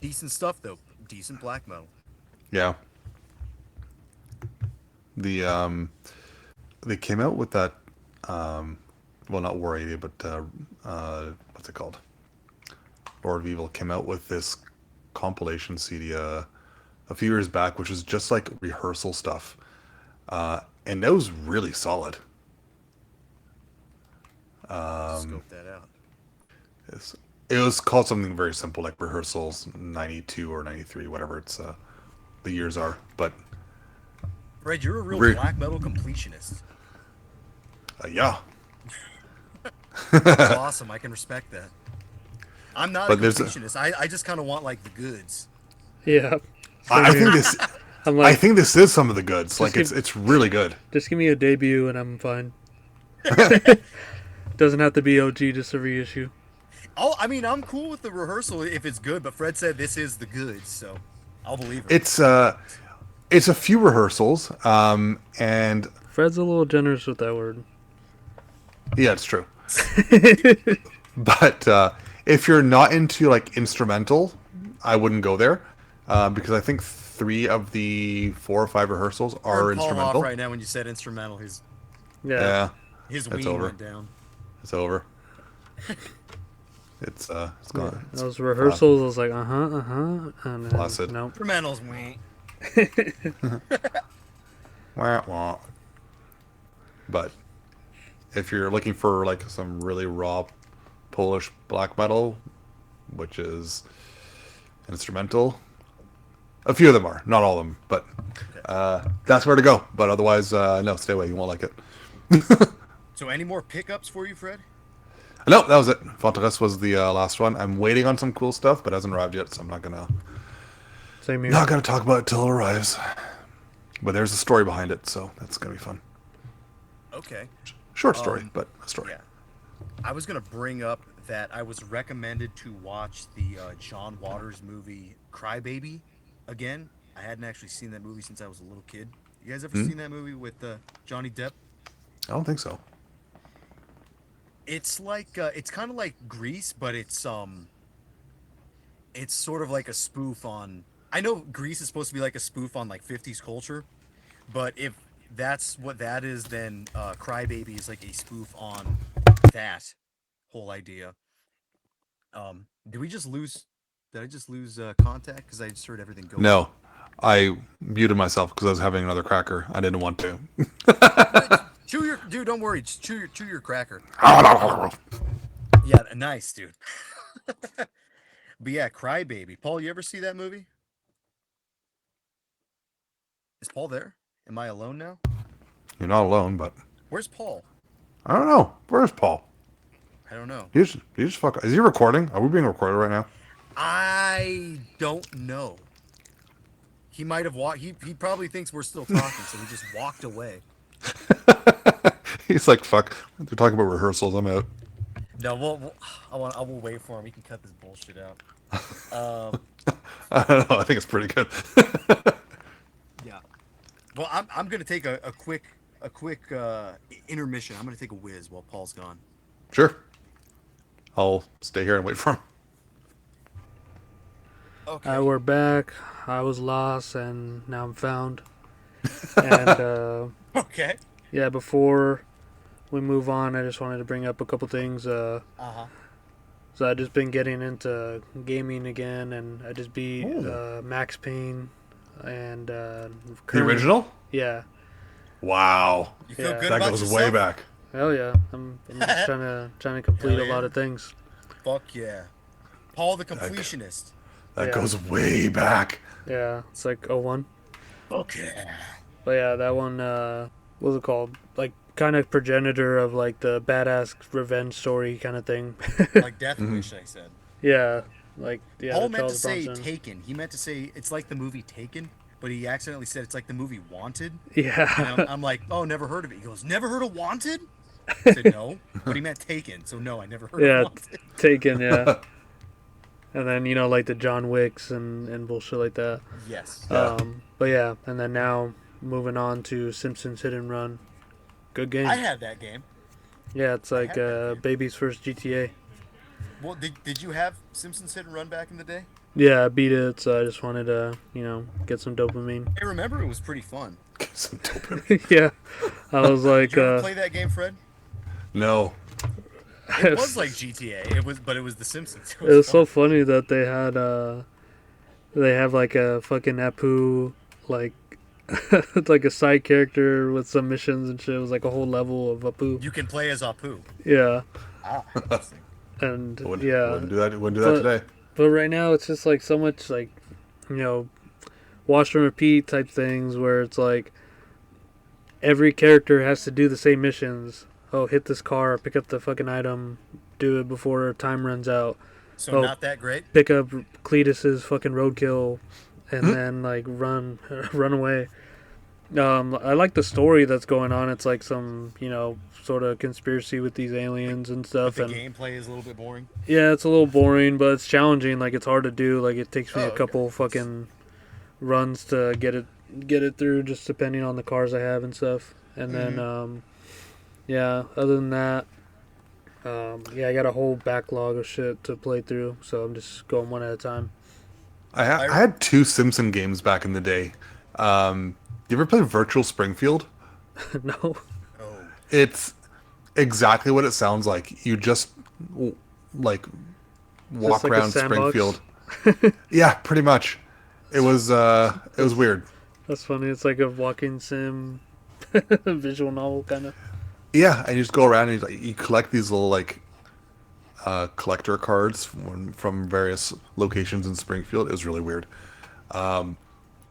decent stuff though. Decent black metal. Yeah. The they came out with that well, not War 80, but what's it called? Lord of Evil came out with this compilation CD a few years back, which was just like rehearsal stuff, and that was really solid. Scope that out. It was called something very simple, like rehearsals 92 or 93, whatever it's the years are. But Fred, you're a real Re- black metal completionist. yeah, That's awesome. I can respect that. I'm not But a there's a- completionist. I just kind of want like the goods. Yeah. I think this. I'm I like, think this is some of the goods. Like give- it's really good. just give me a debut and I'm fine. Doesn't have to be OG, just a reissue. Oh, I mean, I'm cool with the rehearsal if it's good, but Fred said this is the goods, so I'll believe it. It's a few rehearsals, and Fred's a little generous with that word. yeah, it's true. But if you're not into like instrumental, I wouldn't go there because I think 3 of the 4 or 5 rehearsals are Turned Paul instrumental. off right now when you said instrumental. Yeah. Yeah, His That's ween over. went down. it's over. It's gone. It's Those rehearsals, I was like, and then, Flaccid. nope. Instrumentals, ween. wah, wah. But if you're looking for like some really raw Polish black metal, which is instrumental, a few of them are, not all of them, but that's where to go. But otherwise, no, stay away. You won't like it. So, any more pickups for you, Fred? No, that was it. Fortress was the last one. I'm waiting on some cool stuff, but it hasn't arrived yet, so I'm not gonna Same here. talk about it till it arrives. But there's a story behind it, so that's gonna be fun. Okay. Short story, but a story. Yeah. I was gonna bring up that I was recommended to watch the John Waters movie Crybaby again. I hadn't actually seen that movie since I was a little kid. You guys ever seen that movie with Johnny Depp? I don't think so. It's like it's kind of like Grease, but it's sort of like a spoof on. I know Grease is supposed to be like a spoof on like 50s culture, but if that's what that is, then Crybaby is like a spoof on that whole idea. Did we just lose? Did I just lose contact? Because I just heard everything go. No, I muted myself because I was having another cracker. I didn't want to. Dude, don't worry. Just chew your cracker. Oh, Yeah, nice, dude. But yeah, Crybaby. Paul, you ever see that movie? Is Paul there? Am I alone now? you're not alone, but Where's Paul? I don't know. Where's Paul? I don't know. He's fuck. Is he recording? Are we being recorded right now? I don't know. He might have walked. He probably thinks we're still talking, so he just walked away. He's like, fuck. They're talking about rehearsals. I'm out. No, I will wait for him. He can cut this bullshit out. I don't know. I think it's pretty good. Yeah. Well, I'm gonna take a quick intermission. I'm gonna take a whiz while Paul's gone. Sure. I'll stay here and wait for him. Okay. We're back. I was lost, and now I'm found. And Okay. yeah, before we move on, I just wanted to bring up a couple things. Uh huh. So I just been getting into gaming again, and I just beat Max Payne and The current- original? Yeah. Wow. You feel Yeah. good That about goes yourself? way back. Hell yeah! I'm just trying to complete Hell a lot yeah. of things. Fuck yeah. Paul the completionist. That Yeah. goes way back. Yeah, it's like 01. Fuck yeah. But yeah, that one, what's it called? Like, kind of progenitor of, like, the badass revenge story kind of thing. Like Death Wish, I said. Yeah, like, yeah. Paul the meant to Charles say Bronson. Taken. He meant to say it's like the movie Taken, but he accidentally said it's like the movie Wanted. Yeah. And I'm like, oh, never heard of it. He goes, never heard of Wanted? I said no, but he meant Taken, so no, I never heard Yeah, of Wanted. Taken, yeah. And then, you know, like the John Wicks and bullshit like that. Yes. Yeah. But yeah, and then now moving on to Simpsons Hit and Run. Good game. I had that game. Yeah, it's like had that game. baby's first GTA. Well, did you have Simpsons Hit and Run back in the day? Yeah, I beat it, so I just wanted to, you know, get some dopamine. I remember it was pretty fun. Some dopamine. Yeah, I was like, Did you ever play that game, Fred? No. It was like GTA. But it was The Simpsons. it was so fun. funny that they have like a fucking Apu, like, like a side character with some missions and shit. It was like a whole level of Apu. You can play as Apu. Yeah, Ah, interesting. and Wouldn't, yeah, Wouldn't do that. Wouldn't do that But- today. but right now it's just like so much like, you know, watch and repeat type things where it's like every character has to do the same missions. Oh, hit this car, pick up the fucking item, do it before time runs out. So Oh. not that great. Pick up Cletus's fucking roadkill, and then like run away. I like the story that's going on. It's like some, you know, sort of conspiracy with these aliens and But stuff. the And gameplay is a little bit boring. yeah, it's a little boring, but it's challenging. Like it's hard to do. Like it takes me Oh, a okay. couple fucking runs to get it through, just depending on the cars I have and stuff. And then yeah, other than that, yeah, I got a whole backlog of shit to play through, so I'm just going one at a time. I had two Simpson games back in the day. You ever play Virtual Springfield? No. Oh. It's exactly what it sounds like. You just like walk like a around sandbox? Springfield. Yeah, pretty much. It was weird. That's funny. It's like a walking sim visual novel kind of. Yeah, and you just go around and you collect these little like collector cards from various locations in Springfield. It was really weird.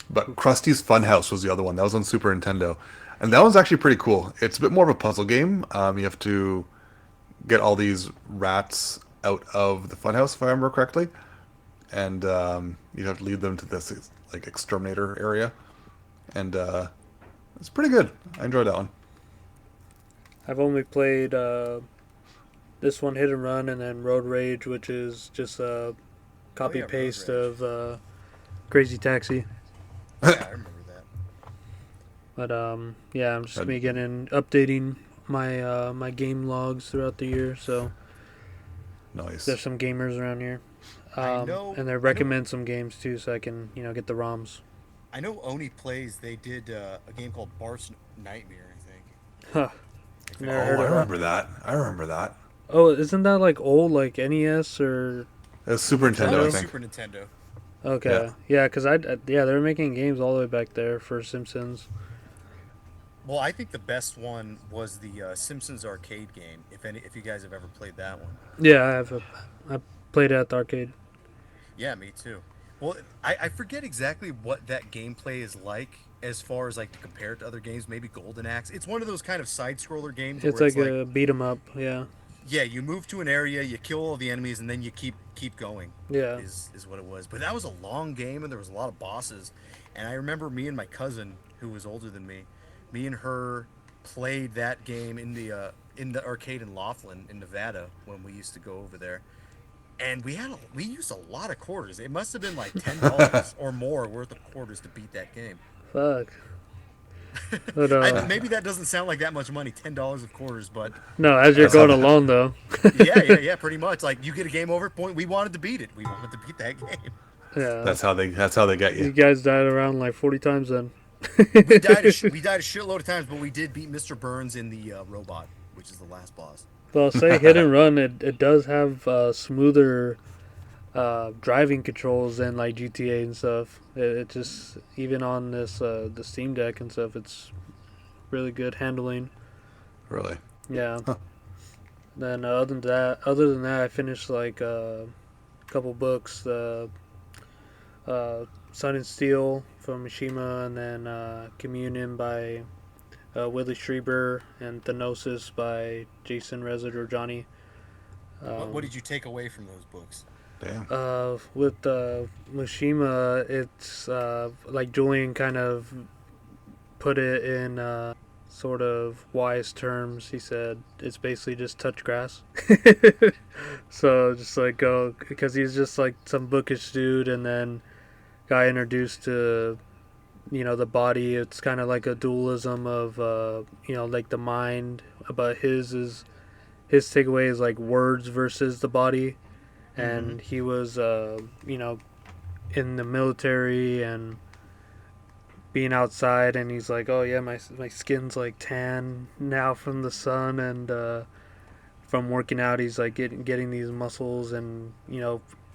But Krusty's Funhouse was the other one. That was on Super Nintendo. And that one's actually pretty cool. It's a bit more of a puzzle game. You have to get all these rats out of the funhouse, if I remember correctly. And you have to lead them to this like exterminator area. And it's pretty good. I enjoyed that one. I've only played this one, Hit and Run, and then Road Rage, which is just a copy Road paste Rage. of Crazy Taxi. Yeah, I remember that. But yeah, I'm just updating my my game logs throughout the year. So Nice. there's some gamers around here, I know- and they recommend some games too, so I can get the ROMs. I know Oni Plays. They did a game called Bart's Nightmare, I think. Huh. If you- Never Oh, heard I of remember that. I remember that. Oh, isn't that like old, like NES or? It was Super Nintendo, Oh, I think. Super Nintendo. Okay, yeah, because yeah, they were making games all the way back there for Simpsons. Well, I think the best one was the Simpsons arcade game. If you guys have ever played that one. Yeah, I played it at the arcade. Yeah, me too. Well, I forget exactly what that gameplay is like as far as like to compare it to other games. Maybe Golden Axe. It's one of those kind of side scroller games It's where it's like like, a beat 'em up. Yeah, yeah, you move to an area, you kill all the enemies, and then you keep going. yeah. Is what it was. But that was a long game, and there was a lot of bosses. And I remember me and my cousin, who was older than me and her played that game in the arcade in Laughlin in Nevada when we used to go over there. And we used a lot of quarters. It must have been like $10 or more worth of quarters to beat that game. Fuck. But Maybe that doesn't sound like that much money, $10 of quarters, but no, as you're That's how going that- along though. yeah, pretty much. Like you get a game over point, we wanted to beat it. We wanted to beat that game. Yeah. That's how they get You you. guys died around like 40 times then. We died a shitload of times, but we did beat Mr. Burns in the robot, which is the last boss. Well, say hit and run, it does have smoother driving controls than like GTA and stuff. It just even on this the Steam Deck and stuff, it's really good handling. Really. Yeah. Huh. Then other than that, I finished like a couple books. Sun and Steel from Mishima, and then Communion by Willie Schreiber, and Thenosis by Jason Resident Johnny. What did you take away from those books? Damn. With Mishima, it's like Julian kind of put it in sort of wise terms. He said it's basically just touch grass. So just like go, because he's just like some bookish dude, and then got introduced to the body. It's kind of like a dualism of like the mind, but his takeaway is like words versus the body. And he was in the military and being outside, and he's like, oh yeah, my skin's like tan now from the sun, and from working out. He's like getting these muscles, and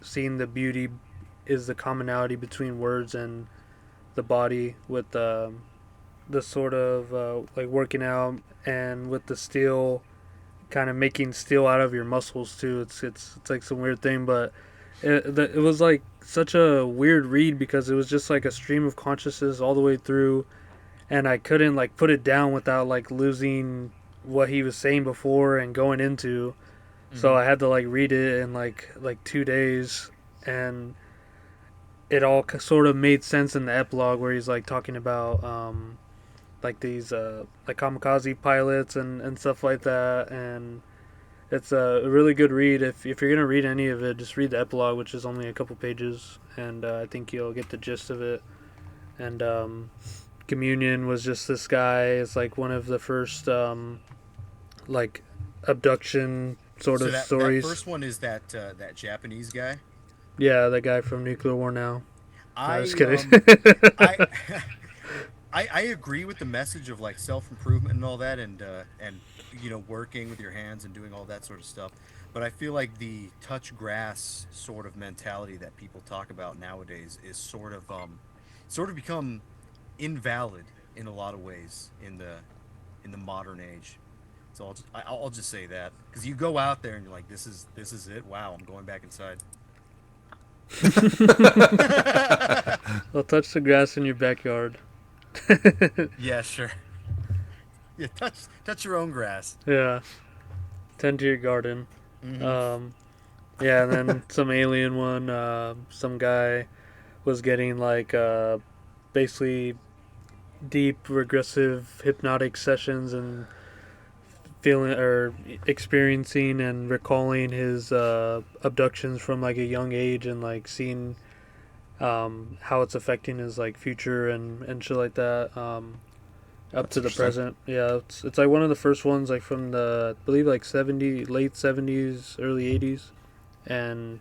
seeing the beauty is the commonality between words and the body, with the sort of like working out, and with the steel, kind of making steel out of your muscles too. It's like some weird thing, but it was like such a weird read, because it was just like a stream of consciousness all the way through, and I couldn't like put it down without like losing what he was saying before and going into. So I had to like read it in like 2 days, and it all sort of made sense in the epilogue, where he's like talking about like these like kamikaze pilots and stuff like that. And it's a really good read. If you're gonna read any of it, just read the epilogue, which is only a couple pages, and I think you'll get the gist of it. And Communion was just this guy. It's like one of the first like abduction sort of stories. That first one is that Japanese guy. Yeah, the guy from Nuclear War Now. I just kidding. I, I agree with the message of like self improvement and all that, and working with your hands and doing all that sort of stuff. But I feel like the touch grass sort of mentality that people talk about nowadays is sort of become invalid in a lot of ways in the modern age. So I'll just say that, because you go out there and you're like, this is it. Wow, I'm going back inside. Well, touch the grass in your backyard. Yeah, sure. Yeah, touch your own grass. Yeah. Tend to your garden. Mhm. Yeah, and then some alien one. Some guy was getting like basically deep regressive hypnotic sessions, and feeling or experiencing and recalling his abductions from like a young age, and like seeing how it's affecting his like future and shit like that. Up That's to the interesting. present. Yeah, it's like one of the first ones, like from the, I believe, like late 70s, early 80s. And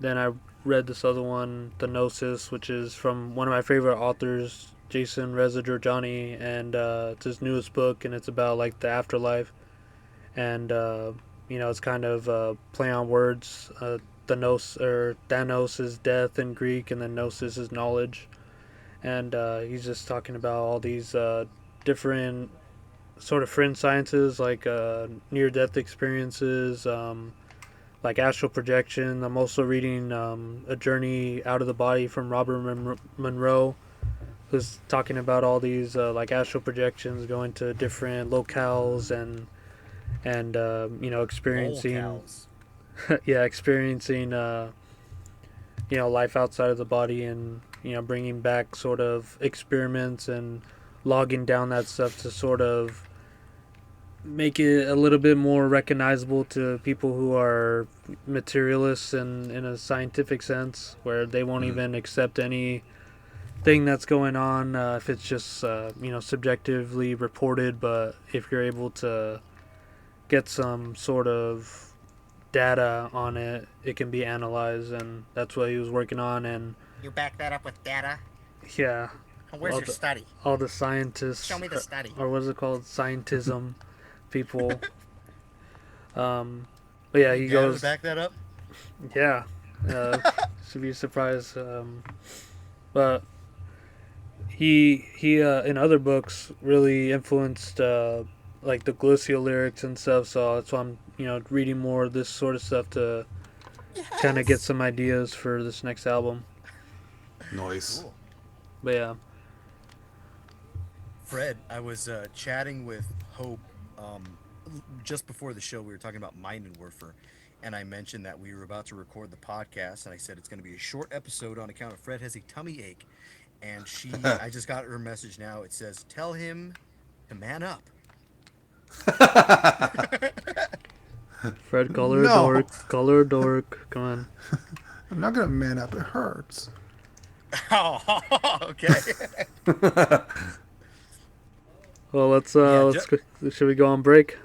then I read this other one, The Gnosis, which is from one of my favorite authors, Jason Resident Johnny, and it's his newest book, and it's about like the afterlife. And it's kind of play on words. Thanos is death in Greek, and then gnosis is knowledge. And he's just talking about all these different sort of fringe sciences like near-death experiences, like astral projection. I'm also reading A Journey Out of the Body from Robert Monroe, who's talking about all these like astral projections, going to different locales and experiencing Lolcows. yeah, experiencing life outside of the body, and bringing back sort of experiments and logging down that stuff to sort of make it a little bit more recognizable to people who are materialists in a scientific sense, where they won't even accept anything that's going on if it's just subjectively reported. But if you're able to get some sort of data on it, it can be analyzed, and that's what he was working on. And You back that up with data? yeah, Where's all your the, study? all the scientists, Show me the study. or what is it called, scientism people. But yeah, he Data to goes, back that up. yeah, should be surprised. But he in other books really influenced like the Glacial lyrics and stuff. So that's why I'm reading more of this sort of stuff to kind of get some ideas for this next album. Noise. Cool. But yeah, Fred, I was chatting with Hope just before the show. We were talking about Mindenwerfer, and I mentioned that we were about to record the podcast, and I said it's going to be a short episode on account of Fred has a tummy ache. And I just got her message now. It says, tell him to man up. Fred, color No. dork, color dork. Come on. I'm not gonna man up. It hurts. Oh, okay. Well, let's Yeah, should we go on break?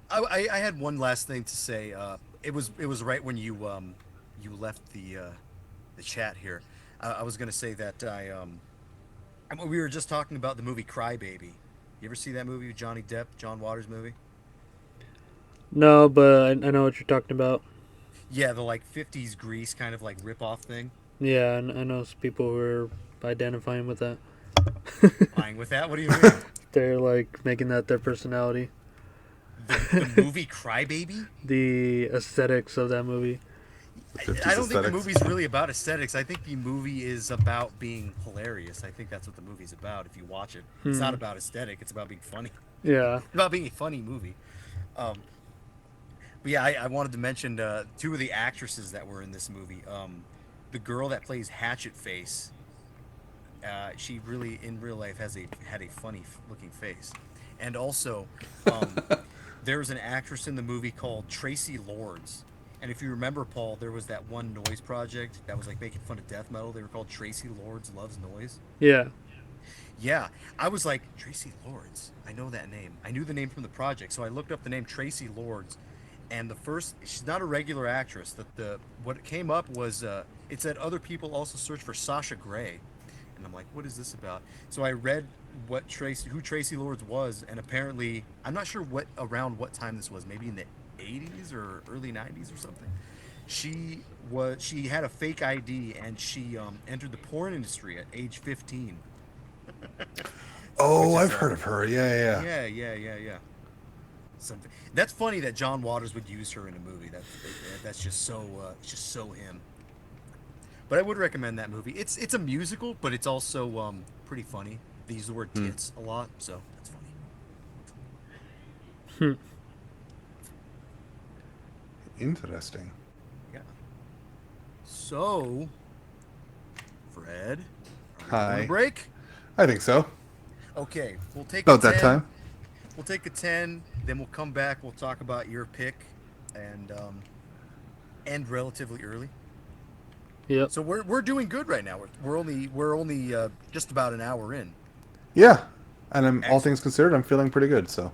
I had one last thing to say. It was right when you left the chat here. I was gonna say that we were just talking about the movie Cry Baby. You ever see that movie with Johnny Depp, John Waters movie? No, but I know what you're talking about. Yeah, the like 50s Grease kind of like rip-off thing. Yeah, I know some people who are identifying with that. Lying with that? What do you mean? They're like making that their personality. The movie Cry Baby? The aesthetics of that movie. I don't think the movie's really about aesthetics. I think the movie is about being hilarious. I think that's what the movie's about if you watch it. It's not about aesthetic, it's about being funny. Yeah. It's about being a funny movie. But yeah, I wanted to mention two of the actresses that were in this movie. The girl that plays Hatchet Face, she really, in real life, had a funny looking face. And also, there was an actress in the movie called Tracy Lords. And if you remember, Paul, there was that one noise project that was like making fun of death metal. They were called Tracy Lords Loves Noise. Yeah. Yeah, I was like, Tracy Lords. I know that name. I knew the name from the project, so I looked up the name Tracy Lords. And she's not a regular actress. What came up was it said other people also search for Sasha Grey, and I'm like, what is this about? So I read who Tracy Lords was, and apparently I'm not sure around what time this was. Maybe in the 80s or early 90s or something. She had a fake ID, and she entered the porn industry at age 15. Oh, I've heard of her. Yeah. Yeah. Something that's funny that John Waters would use her in a movie. That's just so him. But I would recommend that movie. It's a musical, but it's also pretty funny. They use the word tits a lot, so that's funny. Interesting. Yeah. So, Fred, Hi. on a break? I think so. Okay, we'll take About a 10. that time. We'll take a 10, then we'll come back. We'll talk about your pick, and end relatively early. Yep. So we're doing good right now. We're only just about an hour in. Yeah, and all Excellent. things considered, I'm feeling pretty good. So.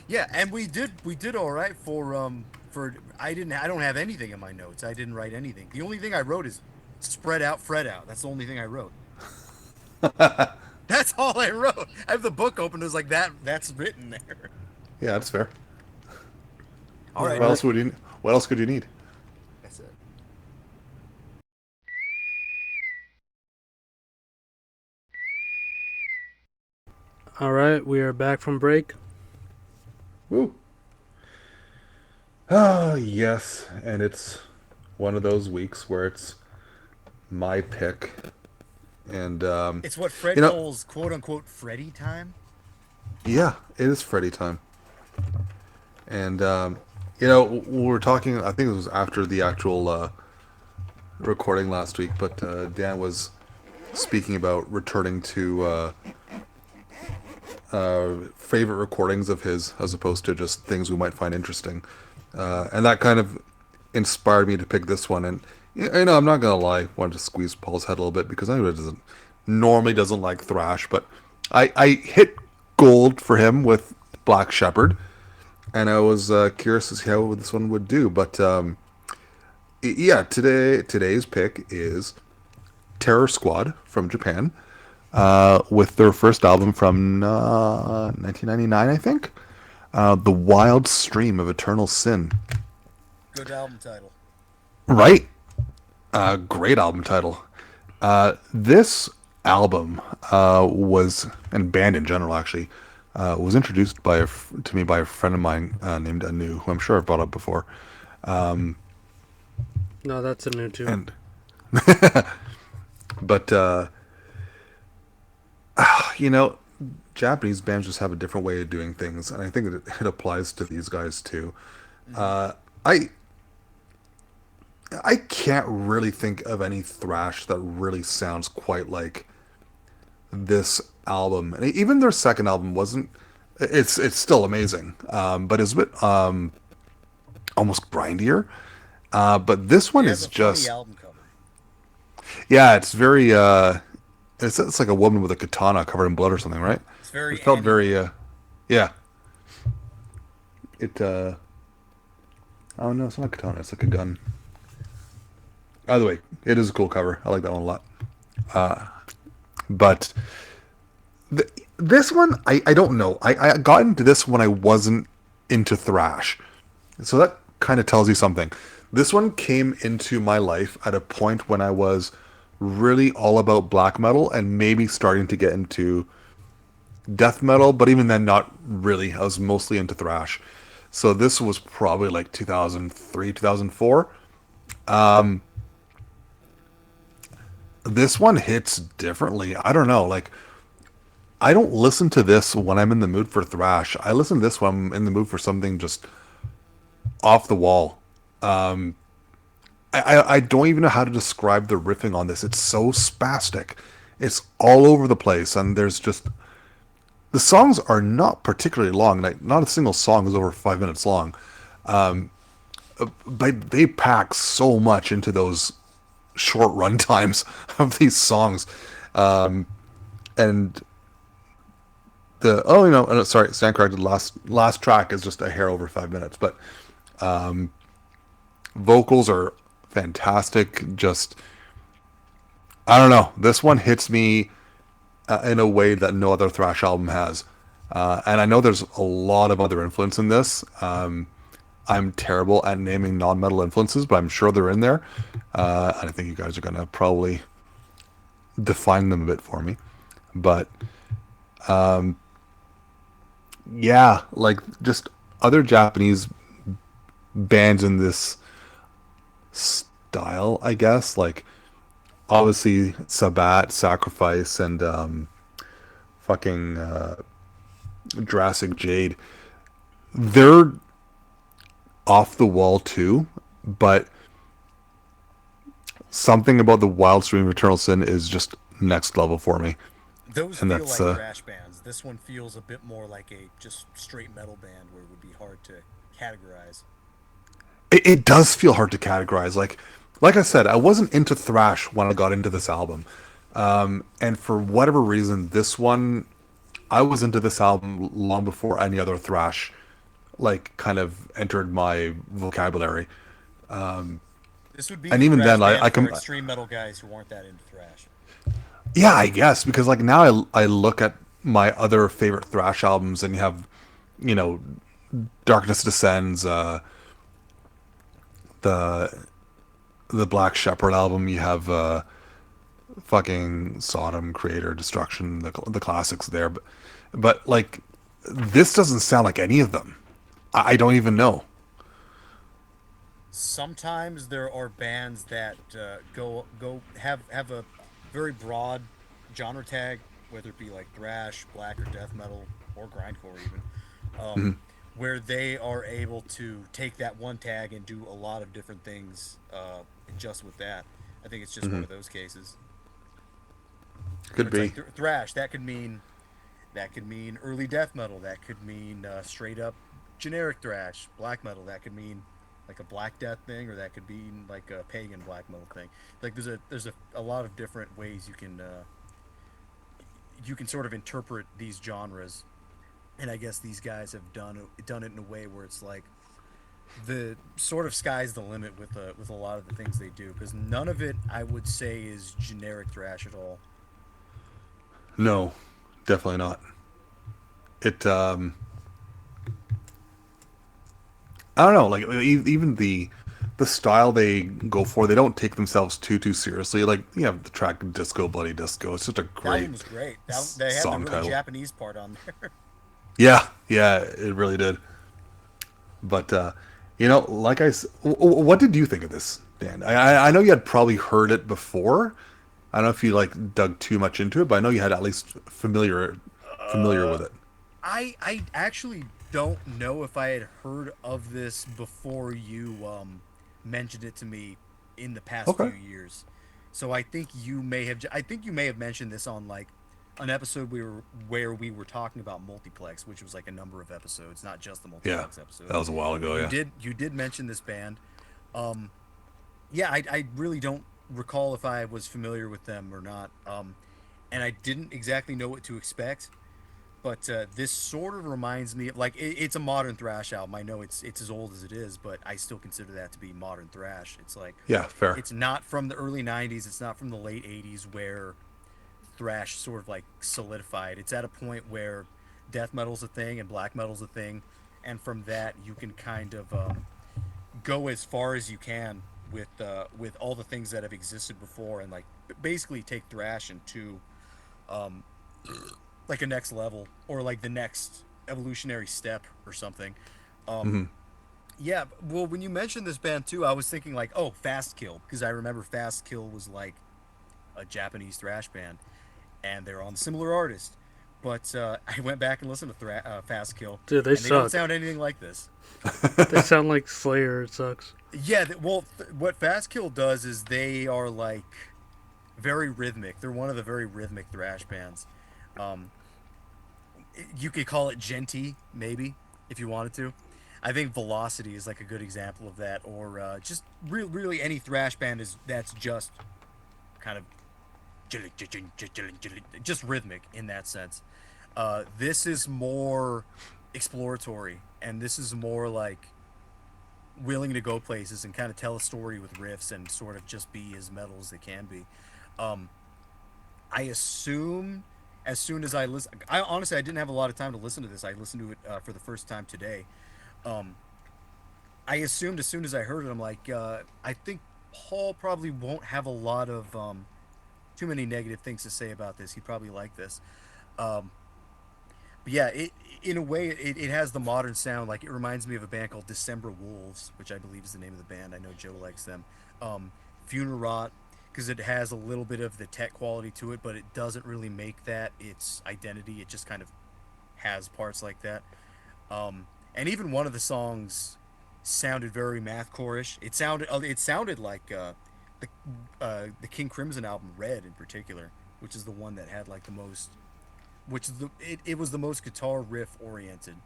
Yeah, and we did all right for I don't have anything in my notes. I didn't write anything. The only thing I wrote is spread out, Fred out. That's the only thing I wrote. That's all I wrote. I have the book open. It was like that's written there. Yeah, that's fair. All right. What else could you need? That's it. All right, we are back from break. Woo. Ah, yes, and it's one of those weeks where it's my pick, and It's what Fred you know, calls "quote unquote" Freddy time. yeah, it is Freddy time, and we were talking. I think it was after the actual recording last week, but Dan was speaking about returning to favorite recordings of his, as opposed to just things we might find interesting, and that kind of inspired me to pick this one. And I'm not gonna lie, wanted to squeeze Paul's head a little bit because I know he doesn't like thrash, but I hit gold for him with Black Shepherd, and I was curious to see how this one would do. But yeah, today's pick is Terror Squad from Japan, with their first album from 1999, I think, The Wild Stream of Eternal Sin. Good album title. Right? Great album title. This album was, and band in general actually, was introduced to me by a friend of mine named Anu, who I'm sure I've brought up before. No, that's a new too. And but Japanese bands just have a different way of doing things, and I think that it applies to these guys too. I can't really think of any thrash that really sounds quite like this album. And even their second album wasn't. It's still amazing, but it's a bit almost grindier. But this one It is has a just, funny album cover. yeah, it's very it's like a woman with a katana covered in blood or something, right? It's very. It felt anime. very yeah. It oh no, it's not a katana, it's like a gun. Either way, it is a cool cover. I like that one a lot. But this one, I don't know. I got into this when I wasn't into thrash. So that kind of tells you something. This one came into my life at a point when I was really all about black metal and maybe starting to get into death metal, but even then, not really. I was mostly into thrash. So this was probably like 2003, 2004. This one hits differently. I don't know. Like, I don't listen to this when I'm in the mood for thrash. I listen to this when I'm in the mood for something just off the wall. I don't even know how to describe the riffing on this. It's so spastic. It's all over the place, and there's just, the songs are not particularly long. Like, not a single song is over 5 minutes long. But they pack so much into those short run times of these songs. And sorry, stand corrected. Last track is just a hair over 5 minutes, but vocals are fantastic. Just, I don't know. This one hits me in a way that no other thrash album has. And I know there's a lot of other influence in this. I'm terrible at naming non-metal influences, but I'm sure they're in there. And I think you guys are going to probably define them a bit for me. But yeah, like just other Japanese bands in this style, I guess. Like, obviously Sabat, Sacrifice, and fucking Jurassic Jade. They're off the wall too, but something about the Wild Stream of Eternal Sin is just next level for me. Those And feel that's, like thrash bands. This one feels a bit more like a just straight metal band, where it would be hard to categorize. It does feel hard to categorize. Like I said, I wasn't into thrash when I got into this album, and for whatever reason, this one, I was into this album long before any other thrash like kind of entered my vocabulary. This would be And a even thrash then, band I for can, extreme metal guys who aren't that into thrash. yeah, I guess, because like now I look at my other favorite thrash albums, and you have, you know, Darkness Descends, the Black Shepherd album. You have fucking Sodom, Creator, Destruction, the classics there. But but like this doesn't sound like any of them. I don't even know. Sometimes there are bands that go have a very broad genre tag, whether it be like thrash, black or death metal, or grindcore even, um, where they are able to take that one tag and do a lot of different things just with that. I think it's just one of those cases where Could it's like be. thrash. That could mean early death metal. That could mean straight up generic thrash. Black metal. That could mean like a Black Death thing, or that could be like a pagan black metal thing. Like there's a lot of different ways you can sort of interpret these genres, and I guess these guys have done it in a way where it's like the sort of sky's the limit with a lot of the things they do, because none of it I would say is generic thrash at all. No, definitely not. It I don't know, like even the style they go for, they don't take themselves too seriously. Like you have the track "Disco Bloody Disco." It's just a That great one was great. They had the song really title. Japanese part on there. Yeah, yeah, it really did. But like what did you think of this, Dan? I know you had probably heard it before. I don't know if you like dug too much into it, but I know you had at least familiar with it. I actually don't know if I had heard of this before you mentioned it to me in the past Okay. few years. So I think you may have mentioned this on like an episode where we were talking about multiplex, which was like a number of episodes, not just the Yeah, multiplex episode. that was a while ago. Yeah. You did mention this band. Um, yeah, I really don't recall if I was familiar with them or not. And I didn't exactly know what to expect. But this sort of reminds me of like it's a modern thrash album. I know it's as old as it is, but I still consider that to be modern thrash. It's like Yeah, fair. it's not from the early '90s. It's not from the late '80s where thrash sort of like solidified. It's at a point where death metal's a thing and black metal's a thing, and from that you can kind of go as far as you can with all the things that have existed before, and like basically take thrash into um, like a next level, or like the next evolutionary step or something. Um, yeah, well, when you mentioned this band too, I was thinking like, oh, Fast Kill, because I remember Fast Kill was like a Japanese thrash band, and they're on similar artist. But I went back and listened to Fast Kill, Dude, they and they don't suck. sound anything like this. They sound like Slayer. It sucks. Yeah, what Fast Kill does is they are like very rhythmic. They're one of the very rhythmic thrash bands. Um, you could call it genty, maybe, if you wanted to. I think Velocity is like a good example of that, or just really any thrash band is that's just kind of just rhythmic in that sense. This is more exploratory, and this is more like willing to go places and kind of tell a story with riffs and sort of just be as metal as they can be. Um, I assume as soon as I listen, I honestly I didn't have a lot of time to listen to this. I listened to it for the first time today. Um, I assumed as soon as I heard it, I'm like, I think Paul probably won't have a lot of too many negative things to say about this. He'd probably like this. Um, but yeah, it in a way it has the modern sound. Like it reminds me of a band called December Wolves, which I believe is the name of the band. I know Joe likes them. Funeral Rot, because it has a little bit of the tech quality to it, but it doesn't really make that its identity. It just kind of has parts like that. And even one of the songs sounded very mathcore-ish. It sounded like the King Crimson album Red in particular, which is the one that had like the most, which is it was the most guitar riff oriented.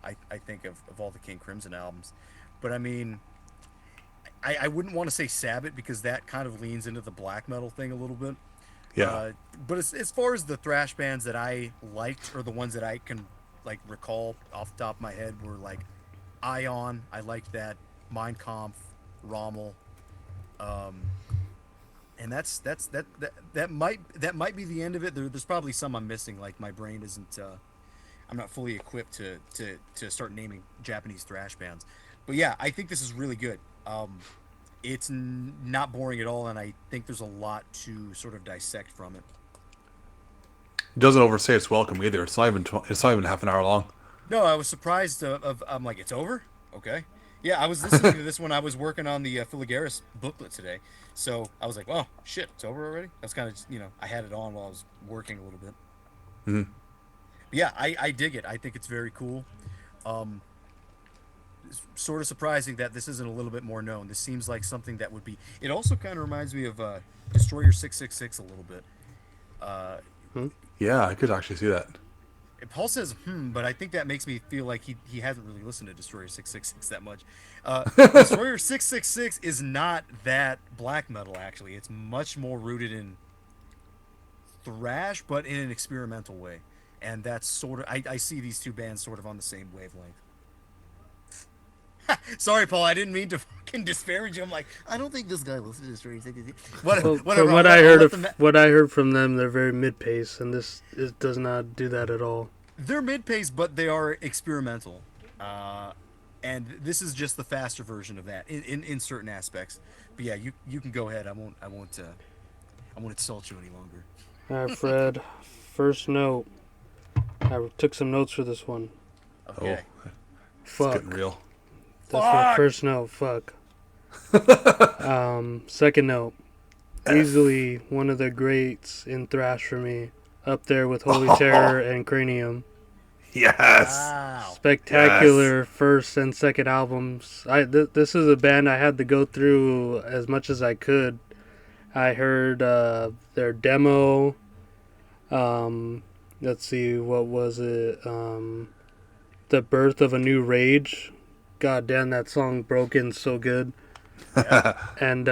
I think of all the King Crimson albums, but I mean, I wouldn't want to say Sabbath because that kind of leans into the black metal thing a little bit. Yeah. But as far as the thrash bands that I liked, or the ones that I can like recall off the top of my head, were like Ion. I liked that. Mein Kampf, Rommel, um, and that might be the end of it. There's probably some I'm missing. Like my brain isn't. I'm not fully equipped to start naming Japanese thrash bands. But yeah, I think this is really good. It's not boring at all, and I think there's a lot to sort of dissect from it. It doesn't overstay its welcome either. It's not even half an hour long. No, I was surprised. I'm like, it's over. Okay. Yeah, I was listening to this when I was working on the Filigaris booklet today. So I was like, well, shit, it's over already. That's kind of, I had it on while I was working a little bit. Yeah, I dig it. I think it's very cool. It's sort of surprising that this isn't a little bit more known. This seems like something that would be. It also kind of reminds me of Destroyer 666 a little bit. Yeah, I could actually see that. Paul says, but I think that makes me feel like he hasn't really listened to Destroyer 666 that much. Destroyer 666 is not that black metal, actually. It's much more rooted in thrash, but in an experimental way. And that's sort of, I see these two bands sort of on the same wavelength. Sorry, Paul, I didn't mean to fucking disparage you. I'm like, I don't think this guy listens to Destroyer 666. Well, Whatever. from what I heard from them, they're very mid-pace, and it does not do that at all. They're mid-pace, but they are experimental. And this is just the faster version of that in certain aspects. But yeah, you can go ahead. I won't insult you any longer. All right, Fred. First note. I took some notes for this one. Okay. Oh, Fuck. it's getting real. That's my first note. Fuck. Second note. Easily one of the greats in thrash for me. Up there with Holy Terror and Cranium. Yes. Wow. Spectacular first and second albums. This is a band I had to go through as much as I could. I heard their demo. Let's see, what was it? The Birth of a New Rage. God damn, that song Broken so good. Yeah. And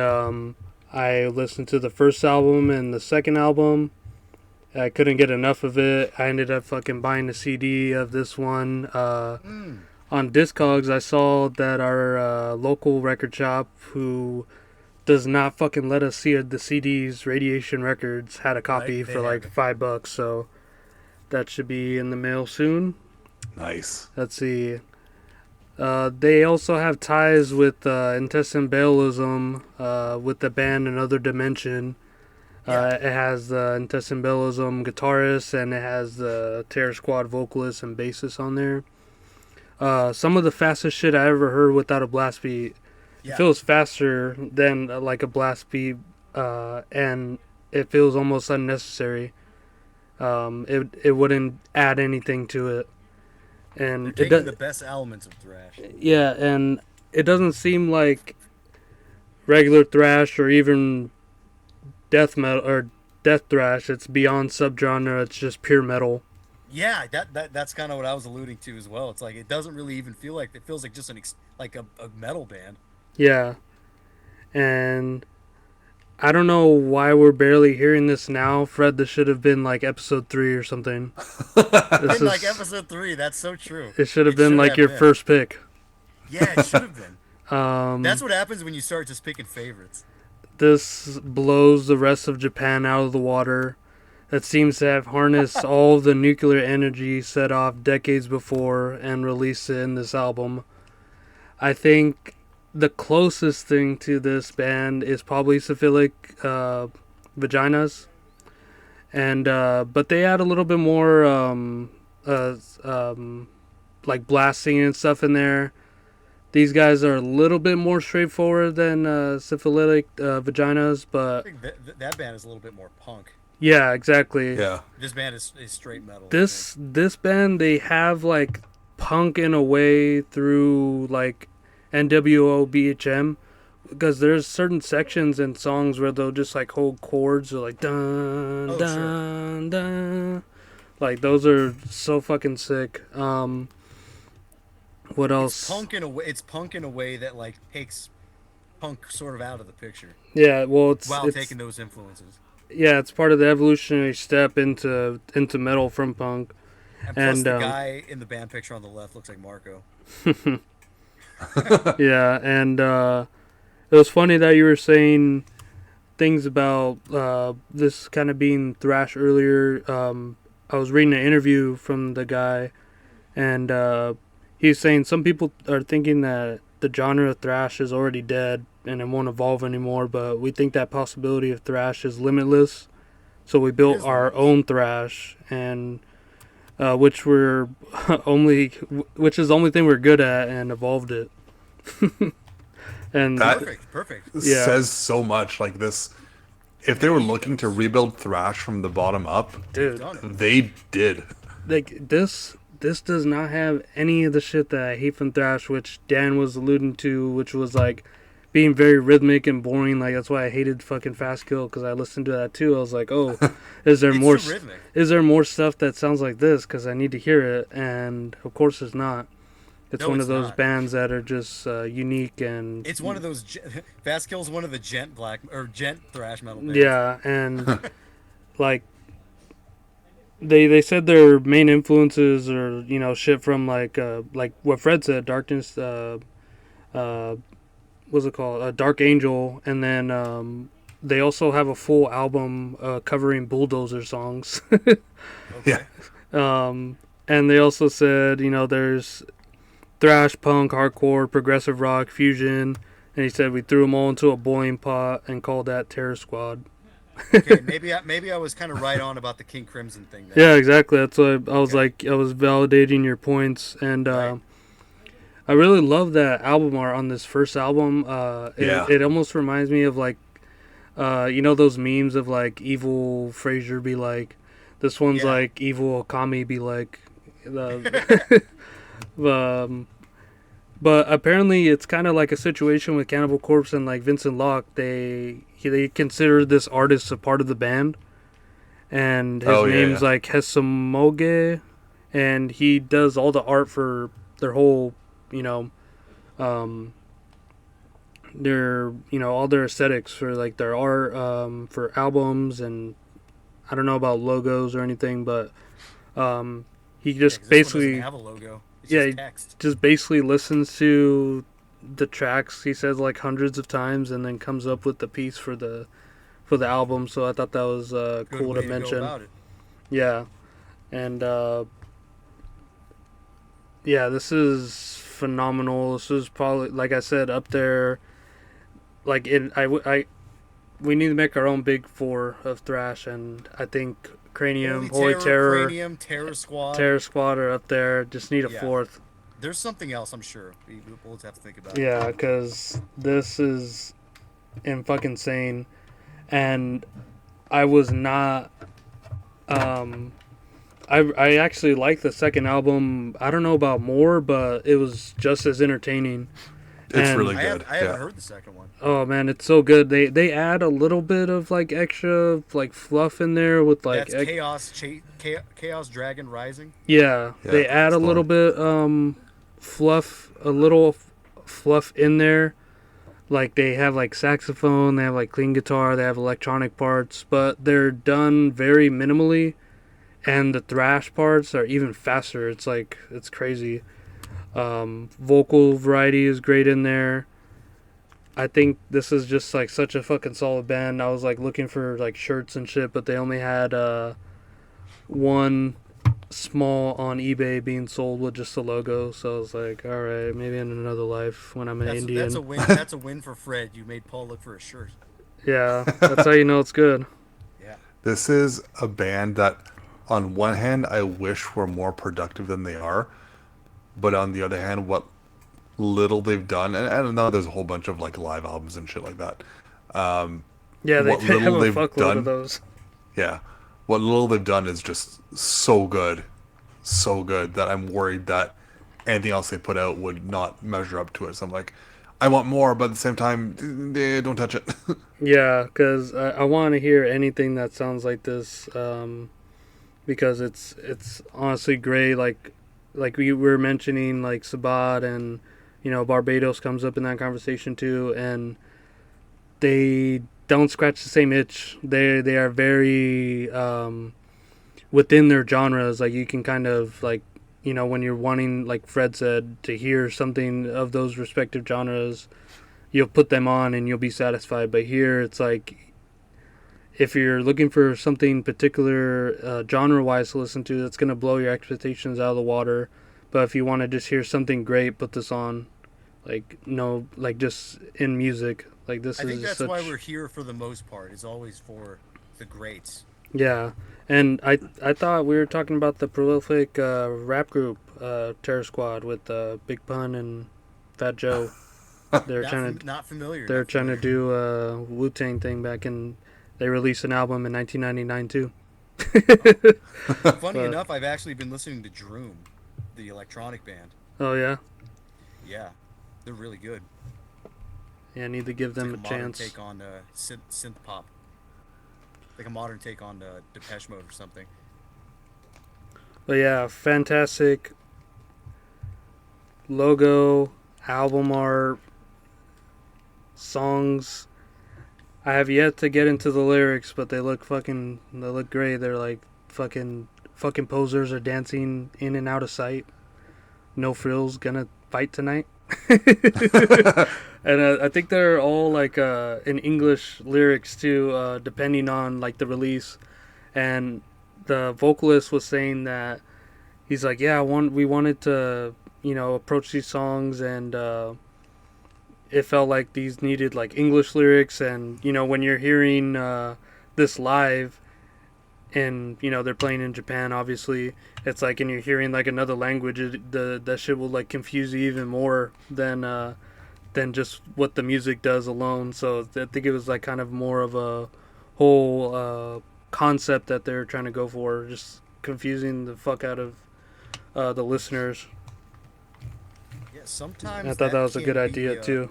I listened to the first album and the second album. I couldn't get enough of it. I ended up fucking buying a CD of this one. On Discogs, I saw that our local record shop, who does not fucking let us see the CDs, Radiation Records, had a copy Right, for like $5. So that should be in the mail soon. Nice. Let's see. They also have ties with Intestine Bailism, with the band Another Dimension. It has the Intestine Bailism guitarist, and it has the Terror Squad vocalist and bassist on there. Some of the fastest shit I ever heard without a blast beat. Yeah. It feels faster than like a blast beat, and it feels almost unnecessary. It wouldn't add anything to it. And They're taking the best elements of thrash. yeah, and it doesn't seem like regular thrash or even death metal or death thrash. It's beyond subgenre. It's just pure metal. Yeah, that's kind of what I was alluding to as well. It's like it doesn't really even feel like it feels like just like a metal band. Yeah, and I don't know why we're barely hearing this now, Fred. This should have been like episode 3 or something. It's like episode 3. That's so true. It should have been like your first pick. Yeah, it should have been. That's what happens when you start just picking favorites. This blows the rest of Japan out of the water. That seems to have harnessed all the nuclear energy set off decades before and released it in this album. I think the closest thing to this band is probably Syphilic Vaginas, and but they add a little bit more like blasting and stuff in there. These guys are a little bit more straightforward than Syphilitic Vaginas, but I think that band is a little bit more punk. yeah, exactly. Yeah. This band is straight metal. This band, they have like punk in a way through like NWO BHM, because there's certain sections and songs where they'll just like hold chords or like dun dun dun, like those are so fucking sick. What else? It's punk in a way that like takes punk sort of out of the picture. Yeah, well, it's Taking those influences. Yeah, it's part of the evolutionary step into metal from punk. And plus, the guy in the band picture on the left looks like Marco. Yeah, and it was funny that you were saying things about this kind of being thrash earlier. I was reading an interview from the guy, and he's saying some people are thinking that the genre of thrash is already dead and it won't evolve anymore, but we think that possibility of thrash is limitless. So we built is our nice. own thrash, and which we're which is the only thing we're good at, and evolved it. And That Perfect. Yeah. says so much. Like this, if they were looking to rebuild thrash from the bottom up, dude, Done it. they did. like this does not have any of the shit that I hate from thrash, which Dan was alluding to, which was like being very rhythmic and boring. Like that's why I hated fucking Fast Kill, because I listened to that too. I was like, oh, is there It's more? too rhythmic. Is there more stuff that sounds like this? Because I need to hear it, and of course it's not. It's No, one it's of those not. bands that are just unique and It's one of those. Fast Kill's one of the gent thrash metal bands. yeah, and like they said their main influences are shit from like what Fred said, Darkness, what's it called, Dark Angel, and then they also have a full album covering Bulldozer songs. Okay. Yeah. And they also said there's thrash, punk, hardcore, progressive rock, fusion, and he said we threw them all into a boiling pot and called that Terror Squad. Okay. Maybe I was kind of right on about the King Crimson thing. Then. Yeah, exactly. That's what I was Okay. like. I was validating your points, and Right. I really love that album art on this first album. Yeah. It almost reminds me of like, those memes of like evil Frasier be like, this one's Yeah. like evil Okami be like, the, but apparently it's kind of like a situation with Cannibal Corpse and like Vincent Locke. They consider this artist a part of the band, and his Oh, yeah, name's yeah. like Hesamoge, and he does all the art for their whole, um, all their aesthetics for like their art, for albums, and I don't know about logos or anything, but he Yeah, just 'cause this one basically doesn't have a logo. It's Yeah, just he text. just basically listens to the tracks he says like hundreds of times, and then comes up with the piece for the album. So I thought that was Good cool way to go mention. about it. Yeah, and yeah, this is phenomenal. This is probably, like I said, up there. Like we need to make our own big four of thrash, and I think Cranium, Holy Terror, Cranium, Terror Squad. Terror Squad are up there. Just need a Yeah. fourth. There's something else, I'm sure. We'll just have to think about. Yeah, because this is fucking insane, and I was not. I actually liked the second album. I don't know about more, but it was just as entertaining. It's And- really I good. haven't Yeah. heard the second one. Oh man, it's so good. They add a little bit of like extra like fluff in there with like That's Chaos Dragon Rising. yeah. Yeah, They add a it's little fun. bit fluff, a little fluff in there. Like they have like saxophone, they have like clean guitar, they have electronic parts, but they're done very minimally, and the thrash parts are even faster. It's like it's crazy. Vocal variety is great in there. I think this is just like such a fucking solid band. I was like looking for like shirts and shit, but they only had one small on eBay being sold with just the logo. So I was like, all right, maybe in another life when I'm an Indian. That's a win. That's a win for Fred. You made Paul look for a shirt. Yeah, that's how you know it's good. Yeah. This is a band that, on one hand, I wish were more productive than they are, but on the other hand, what little they've done, and I know there's a whole bunch of like live albums and shit like that. Yeah, they What have a little they've fuckload done. of those. Yeah, what little they've done is just so good that I'm worried that anything else they put out would not measure up to it. So I'm like, I want more, but at the same time, don't touch it. Yeah, because I want to hear anything that sounds like this, because it's honestly great. Like we were mentioning, like Sabat and Barbados comes up in that conversation too, and they don't scratch the same itch. They are very within their genres. Like you can kind of like when you're wanting, like Fred said, to hear something of those respective genres, you'll put them on and you'll be satisfied. But here it's like, if you're looking for something particular genre-wise to listen to, that's going to blow your expectations out of the water. But if you want to just hear something great, put this on. Like just in music. Like this I think is that's such... why we're here for the most part. Is always for the greats. Yeah, and I thought we were talking about the prolific rap group Terror Squad with Big Pun and Fat Joe. They're trying to Not familiar. they're not trying to familiar. do a Wu-Tang thing back in. They released an album in 1999 too. Funny But enough, I've actually been listening to Droom, the electronic band. oh yeah, Yeah, they're really good. yeah. I need to give It's them like a a modern chance. take on synth pop. Like a modern take on Depeche Mode or something. But yeah, fantastic logo, album art, songs. I have yet to get into the lyrics, but they look great. They're like fucking posers are dancing in and out of sight. No frills, gonna fight tonight. And I think they're all like in English lyrics too, depending on like the release. And the vocalist was saying that he's like, yeah, we wanted to, approach these songs, and it felt like these needed like English lyrics, and when you're hearing this live, and they're playing in Japan, obviously, it's like, and you're hearing like another language, that shit will like confuse you even more than just what the music does alone. So I think it was like kind of more of a whole concept that they're trying to go for, just confusing the fuck out of the listeners. Yeah, sometimes And I thought that was a can good be, idea too.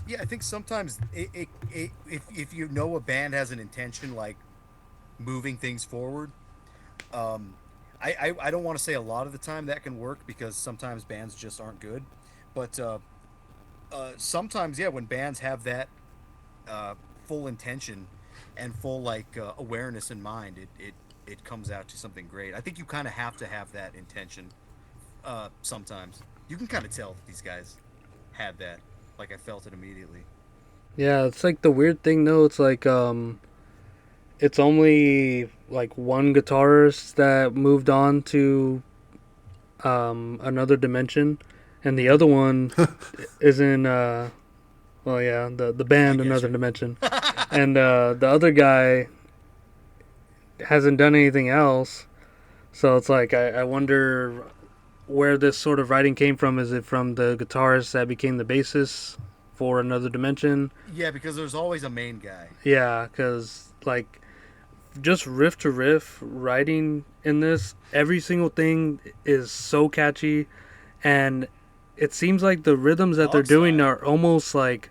Yeah, I think sometimes if you know a band has an intention like moving things forward, I don't want to say a lot of the time that can work because sometimes bands just aren't good, but sometimes yeah, when bands have that full intention and full like awareness in mind, it comes out to something great. I think you kind of have to have that intention. Sometimes you can kind of tell that these guys had that. Like I felt it immediately. Yeah, it's like the weird thing though. It's like it's only like one guitarist that moved on to another dimension, and the other one is in well, yeah, the I band get Another you. Dimension, and the other guy hasn't done anything else. So it's like I wonder where this sort of writing came from. Is it from the guitarist that became the bassist for Another Dimension? Yeah, because there's always a main guy. Yeah, because like just riff to riff writing in this, every single thing is so catchy, and it seems like the rhythms that they're Dog doing style. are almost like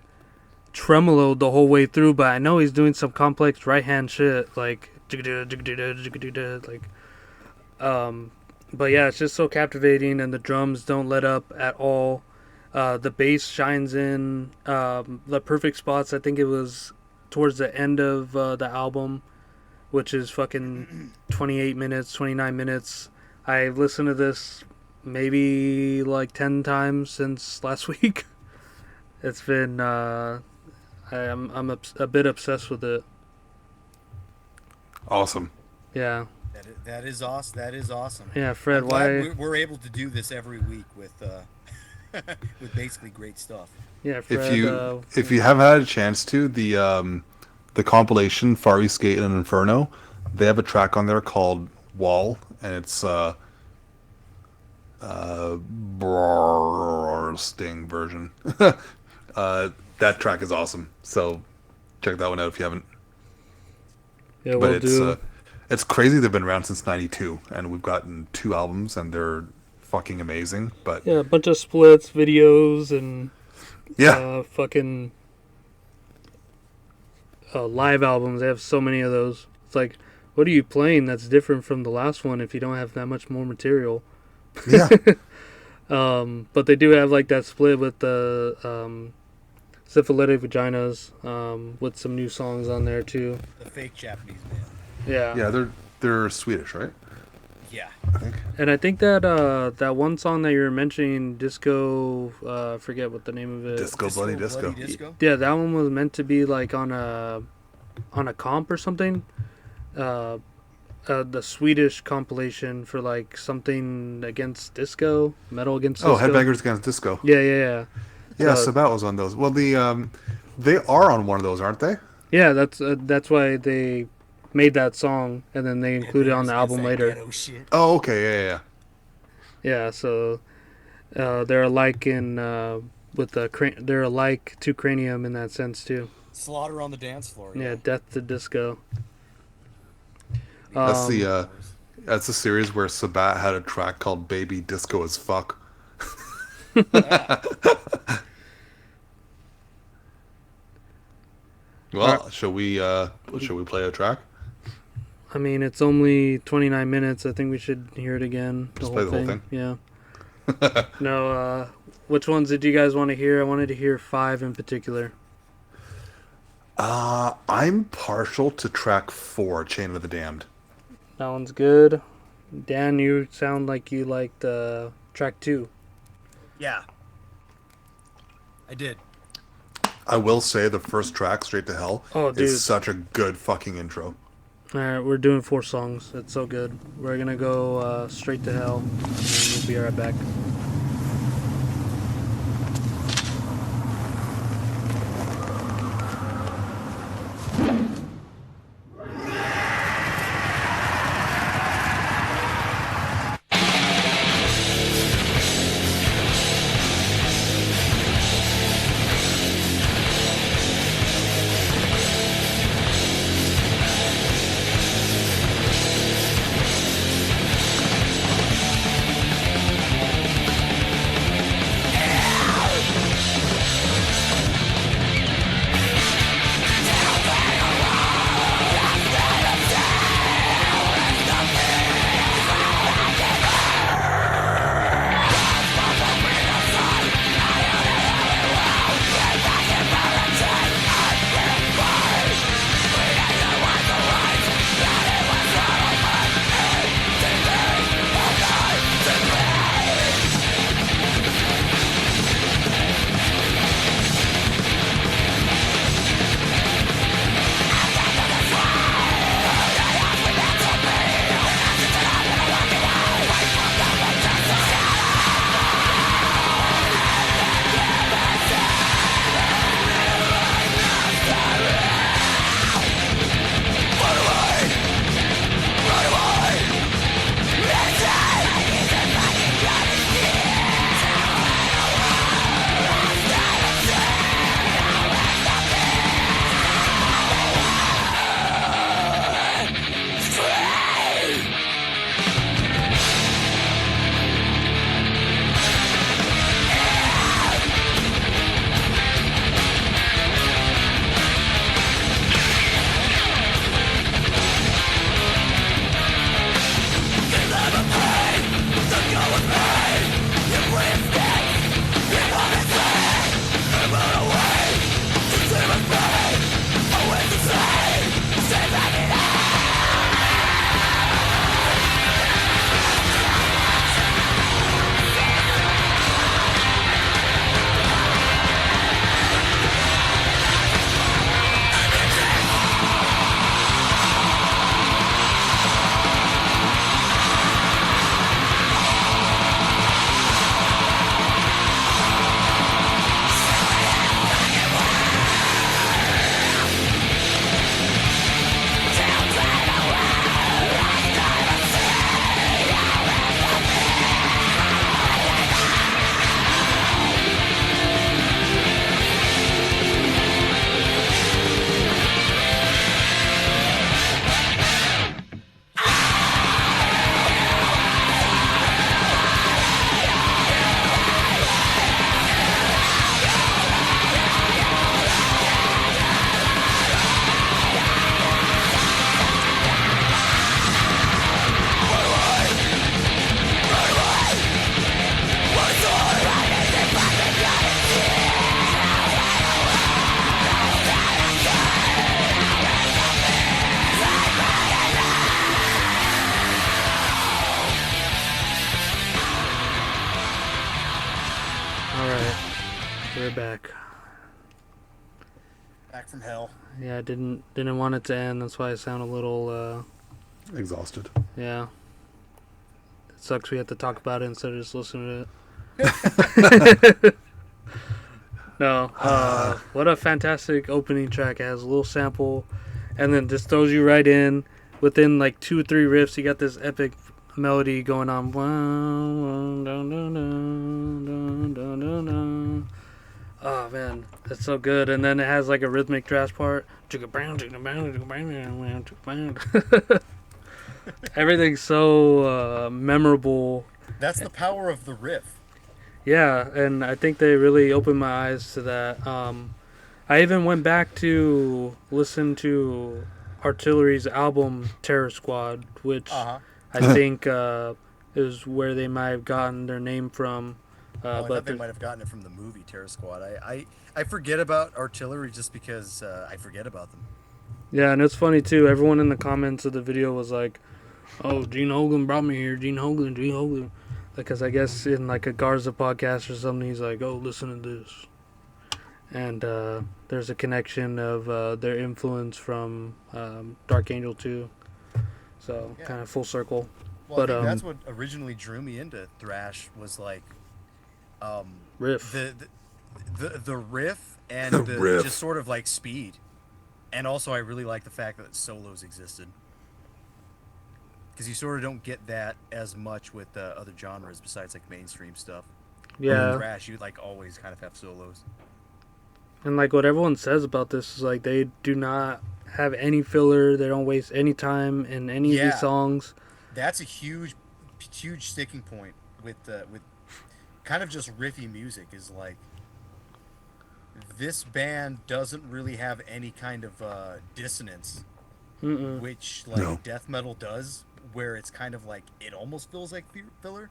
tremolo the whole way through. But I know he's doing some complex right hand shit like like but yeah, it's just so captivating, and the drums don't let up at all. The bass shines in the perfect spots. I think it was towards the end of the album, which is fucking 28 minutes, 29 minutes. I've listened to this maybe like 10 times since last week. It's been, a bit obsessed with it. Awesome. Yeah. That is awesome. That is awesome. Yeah, I'm Fred, glad why? we're able to do this every week with with basically great stuff. Yeah, If Fred. you haven't had a chance to, the compilation Far East Gate and Inferno, they have a track on there called Wall, and it's Sting version. That track is awesome. So check that one out if you haven't. Yeah, But we'll it's do. it's crazy they've been around since '92, and we've gotten 2 albums, and they're fucking amazing. But Yeah, a bunch of splits, videos, and yeah, fucking live albums. They have so many of those. It's like, what are you playing that's different from the last one if you don't have that much more material? yeah, But they do have like that split with the syphilitic vaginas, with some new songs on there too. The fake Japanese man. Yeah. yeah. They're Swedish, right? Yeah. I think. And I think that that one song that you were mentioning, Disco, I forget what the name of it. Disco Bloody Disco. Bloody Disco. Yeah, that one was meant to be like on a comp or something. The Swedish compilation for like something against disco, metal against disco. Oh, Headbangers Against Disco. Yeah, yeah, yeah. Yeah, So- Sabat was on those. Well, they are on one of those, aren't they? Yeah, that's why they made that song, and then they included it on the album later. Ghetto shit. Oh, okay, yeah. Yeah, so they're alike in with the they're alike to Cranium in that sense too. Slaughter on the dance floor. Yeah, Death to Disco. That's Um, that's the series where Sabat had a track called "Baby Disco as Fuck." Well, shall we play a track? I mean, it's only 29 minutes. I think we should hear it again. Just play the whole thing? Yeah. No, which ones did you guys want to hear? I wanted to hear 5 in particular. I'm partial to track 4, "Chain of the Damned." That one's good. Dan, you sound like you liked track 2. Yeah. I did. I will say the first track, "Straight to Hell," Oh, dude. is such a good fucking intro. Alright, we're doing 4 songs. It's so good. We're gonna go straight to hell, and we'll be right back. We're back. Back from hell. Yeah, I didn't want it to end. That's why I sound a little Exhausted. yeah. It sucks we have to talk about it instead of just listening to it. No, what a fantastic opening track. It has a little sample. and then just throws you right in. Within like 2 or 3 riffs, you got this epic melody going on. Oh man, that's so good. And then it has like a rhythmic thrash part. Everything's so memorable. That's the power of the riff. Yeah, and I think they really opened my eyes to that. I even went back to listen to Artillery's album Terror Squad, which Uh-huh. I think is where they might have gotten their name from. I But thought they might have gotten it from the movie Terror Squad. I forget about Artillery just because I forget about them. yeah, and it's funny too. Everyone in the comments of the video was like, "Oh, Gene Hogan brought me here. Gene Hogan." Because I guess in like a Garza podcast or something, he's like, "Oh, listen to this," and there's a connection of their influence from Dark Angel 2. So Yeah. kind of full circle. Well, But I think that's what originally drew me into thrash was like riff. the riff and The the riff. just sort of like speed, and also I really like the fact that solos existed because you sort of don't get that as much with other genres besides like mainstream stuff. Yeah. In thrash, you like always kind of have solos. And like what everyone says about this is like they do not have any filler. They don't waste any time in any of Yeah. these songs. That's a huge sticking point with kind of just riffy music is like this band doesn't really have any kind of dissonance, Mm-mm. which like No. death metal does, where it's kind of like it almost feels like filler,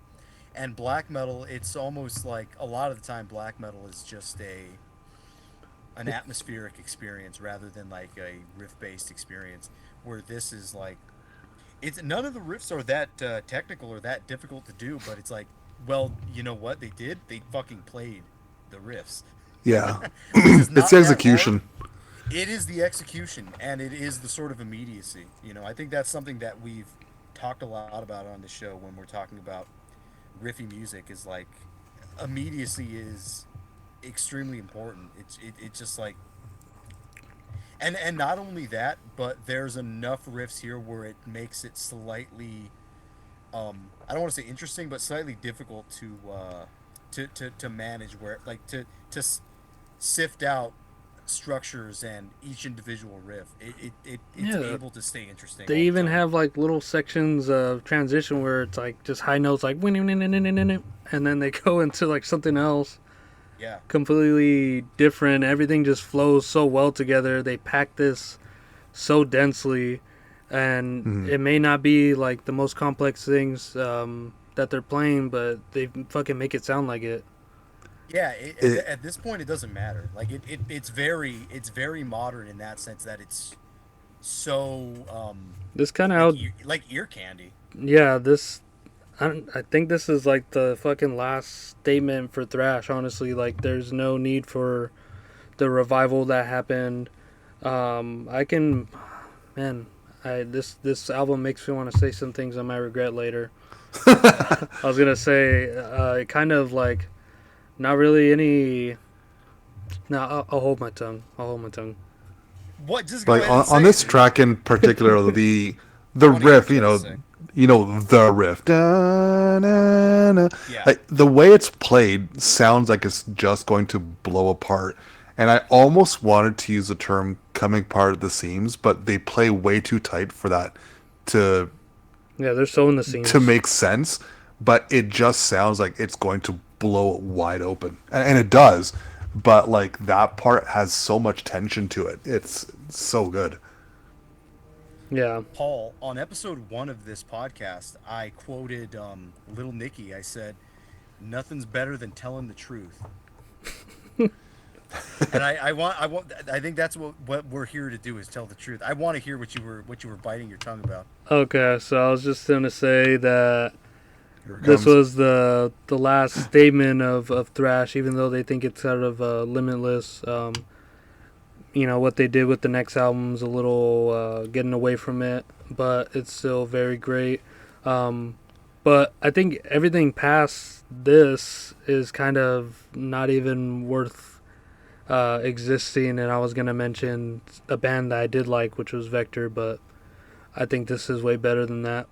and black metal it's almost like a lot of the time black metal is just an atmospheric experience rather than like a riff based experience, where this is like it's none of the riffs are that technical or that difficult to do, but it's like, well, you know what they did? They fucking played the riffs. Yeah. Which is not It's that execution. hard. It is the execution, and it is the sort of immediacy. You know, I think that's something that we've talked a lot about on the show when we're talking about riffy music. Is like immediacy is extremely important. It's just like, and not only that, but there's enough riffs here where it makes it slightly, I don't want to say interesting, but slightly difficult to manage. Where like to sift out structures and each individual riff. It's Yeah. able to stay interesting. They all the even time. have like little sections of transition where it's like just high notes like and then they go into like something else Yeah. completely different. Everything just flows so well together. They pack this so densely, and it may not be like the most complex things that they're playing, but they fucking make it sound like it. Yeah, It- at this point it doesn't matter. Like it's very modern in that sense that it's so This kind of like ear candy. yeah, this I think this is like the fucking last statement for thrash, honestly. Like there's no need for the revival that happened. I can man, this album makes me want to say some things I might regret later. I was going to say kind of like not really any. No, I'll hold my tongue. I'll hold my tongue. What just go Like ahead and on say this it, dude. track in particular, the wanna hear riff, what you have to say. the riff. Da, na, na. Yeah. Like, the way it's played sounds like it's just going to blow apart. And I almost wanted to use the term coming apart at the seams, but they play way too tight for that to Yeah, they're so in the seams. to make sense. But it just sounds like it's going to blow it wide open, and it does. But like that part has so much tension to it. It's so good. Yeah. Paul, on episode 1 of this podcast, I quoted Little Nicky. I said, "Nothing's better than telling the truth." And I think that's what we're here to do is tell the truth. I want to hear what you were biting your tongue about. Okay, so I was just going to say that Here it this comes. was the last statement of thrash, even though they think it's sort of limitless. What they did with the next album's a little getting away from it, but it's still very great. But I think everything past this is kind of not even worth existing, and I was gonna mention a band that I did like, which was Vector, but I think this is way better than that.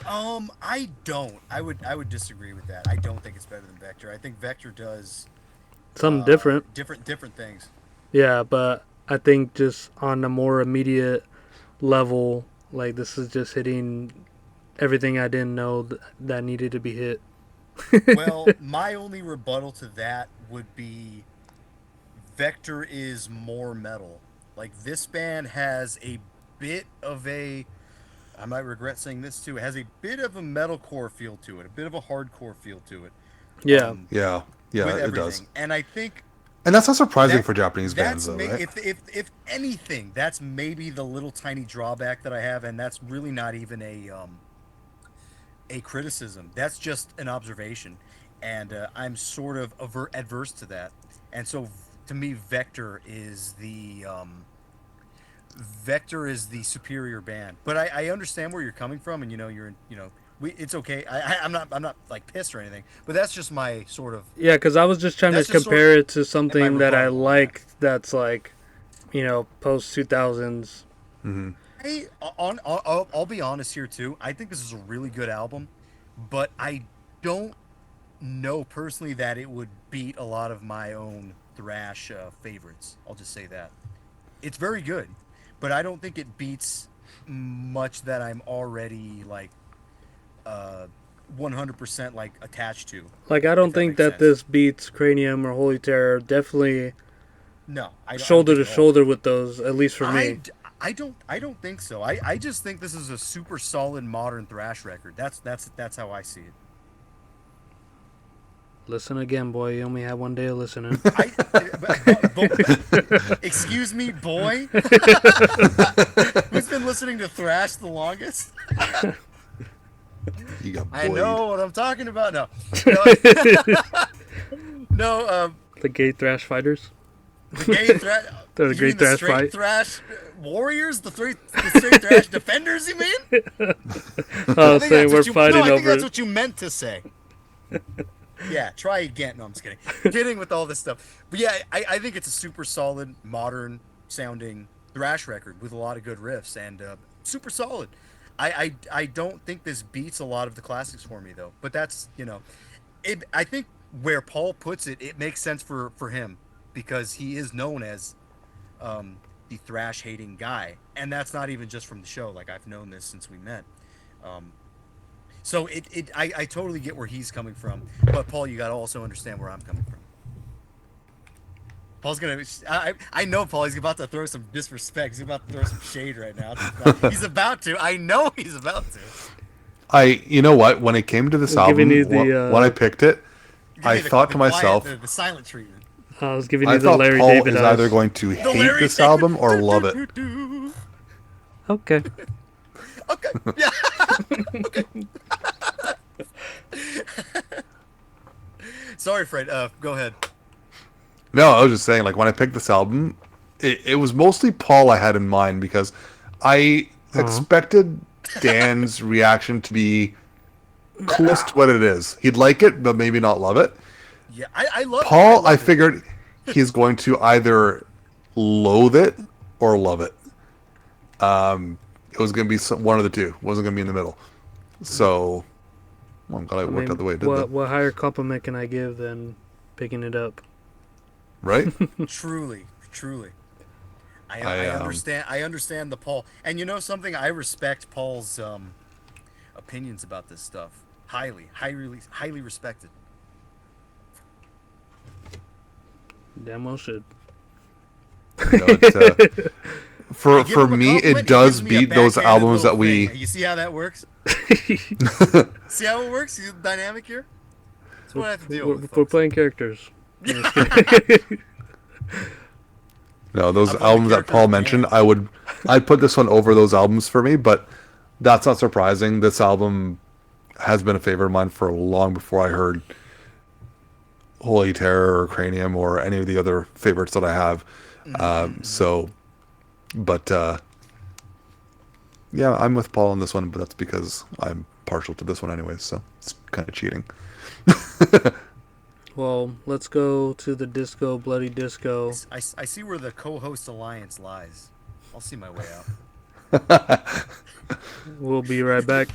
I don't. I would disagree with that. I don't think it's better than Vector. I think Vector does Something different. different things. Yeah, but I think just on a more immediate level, like this is just hitting everything I didn't know that needed to be hit. Well, my only rebuttal to that would be Vector is more metal. Like this band has a bit of a I might regret saying this too. It has a bit of a metalcore feel to it, a bit of a hardcore feel to it. Yeah. Yeah, With it everything. does. And I think And that's not surprising that- for Japanese bands, that's though, right? if anything, that's maybe the little tiny drawback that I have, and that's really not even a criticism. That's just an observation, and I'm sort of adverse to that. And so, to me, Vector is the superior band. But I understand where you're coming from, and it's okay. I'm not like pissed or anything, but that's just my sort of. Yeah, because I was just trying to That's just compare it to something that I rebuttal on like that's like, post 2000s. I'll be honest here too. I think this is a really good album, but I don't know personally that it would beat a lot of my own thrash favorites. I'll just say that it's very good, but I don't think it beats much that I'm already like 100% like attached to. Like, I don't If that think makes that sense. this beats Cranium or Holy Terror. Definitely No, I don't shoulder to think at all. shoulder with those, at least for me. I don't think so. I just think this is a super solid modern thrash record. That's how I see it. Listen again, boy. You only have one day of listening. Excuse me, boy. Who's been listening to thrash the longest? You got I bullied. know what I'm talking about. No, no. The gay thrash fighters. The gay thrash. They're the great thrash straight fight. thrash warriors. The straight thrash defenders. You mean? Oh, I think saying that's we're what you- fighting no, I think over that's it. what you meant to say. Yeah, try again. No, I'm just kidding. Kidding with all this stuff. But yeah, I think it's a super solid, modern sounding thrash record with a lot of good riffs and super solid. I don't think this beats a lot of the classics for me though. But that's I think where Paul puts it, it makes sense for him because he is known as the thrash hating guy, and that's not even just from the show. Like I've known this since we met. So I totally get where he's coming from, but Paul, you gotta also understand where I'm coming from. Paul's gonna, I know Paul, he's about to throw some disrespect. He's about to throw some shade right now. He's about to. I know he's about to. You know what? When it came to this I'm album, giving you the, when I picked it, Give I me the- thought the to quiet- myself, the silent treatment. I was giving you I the thought Larry Paul David is eyes. either going to The hate Larry this David- album or love it. Okay. Okay. Yeah. Okay. Sorry, Fred. Go ahead. No, I was just saying, like, when I picked this album, it was mostly Paul I had in mind because I expected Dan's reaction to be close to what it is. He'd like it, but maybe not love it. Yeah, I love Paul, it. I love it. figured he's going to either loathe it or love it. It was going to be one of the two. It wasn't going to be in the middle. So, well, I'm glad it worked out the way it did. What higher compliment can I give than picking it up? Right? Truly. I I understand. I understand the Paul, and you know something. I respect Paul's opinions about this stuff. Highly respected. Damn well should. You know, it's, for Give him a me, compliment, it does gives me a beat those backhanded albums little that we. thing. You see how that works? See how it works? See the dynamic here? That's what I have to deal with. We're folks. playing characters. No, those I'm playing albums the that character Paul of mentioned, Dan. I'd put this one over those albums for me, but that's not surprising. This album has been a favorite of mine for long before I heard Holy Terror or Cranium or any of the other favorites that I have. Yeah, I'm with Paul on this one, but that's because I'm partial to this one anyway, so it's kind of cheating. Well, let's go to the disco, bloody disco. I see where the co-host alliance lies. I'll see my way out. We'll be right back.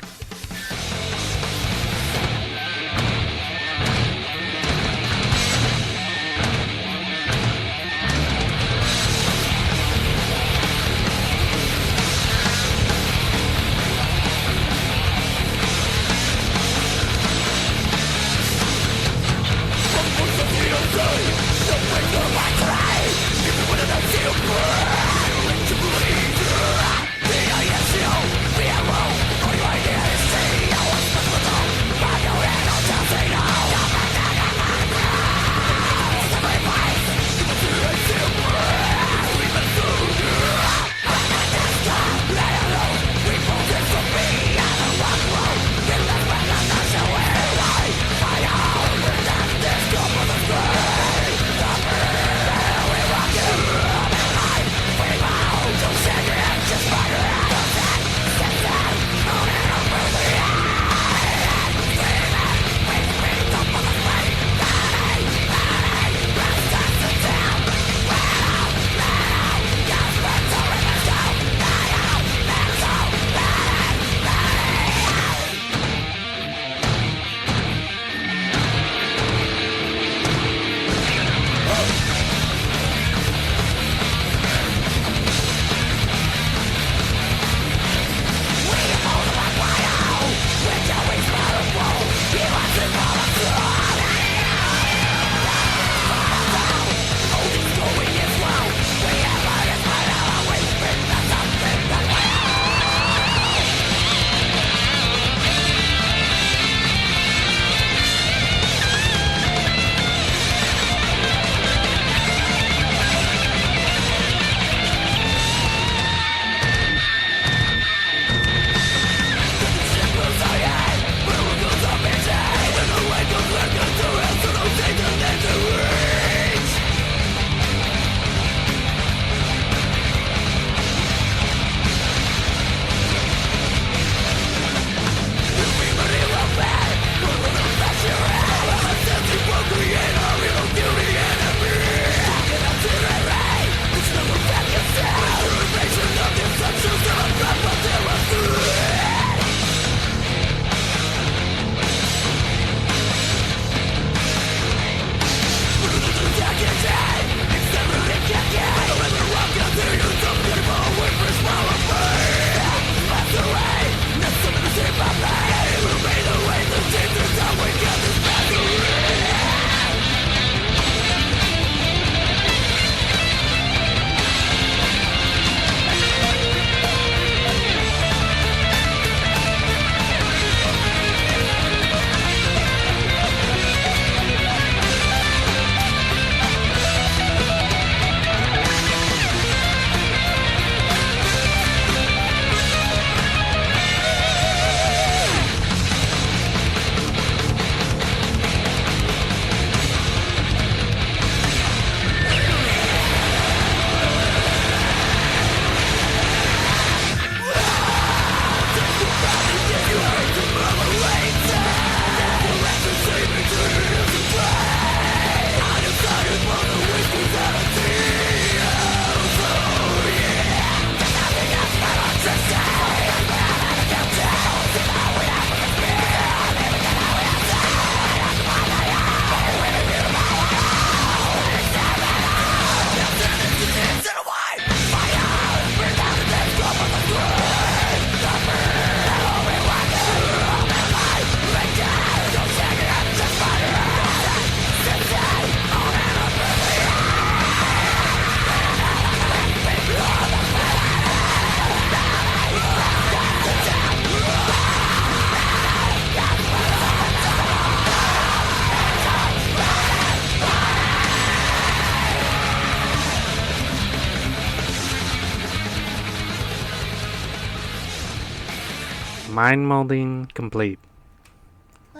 Mind molding complete.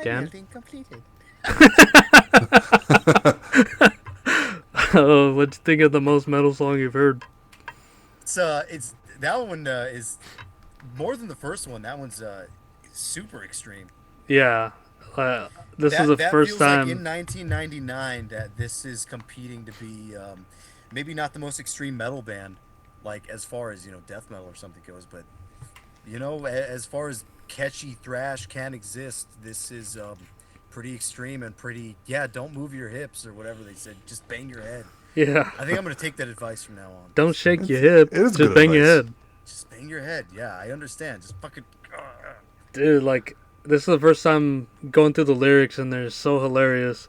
Dan? Completed. What'd you think of the most metal song you've heard? It's that one is more than the first one. That one's super extreme. Yeah, This is the That first feels time. like in 1999 that this is competing to be maybe not the most extreme metal band, like as far as death metal or something goes, but as far as catchy thrash can exist, this is pretty extreme and pretty. Yeah, don't move your hips or whatever they said. Just bang your head. Yeah. I think I'm gonna take that advice from now on. Don't shake your It hip. is Just good bang your advice. head. Just bang your head. Yeah, I understand. Just fucking. Dude, like, this is the first time going through the lyrics, and they're so hilarious.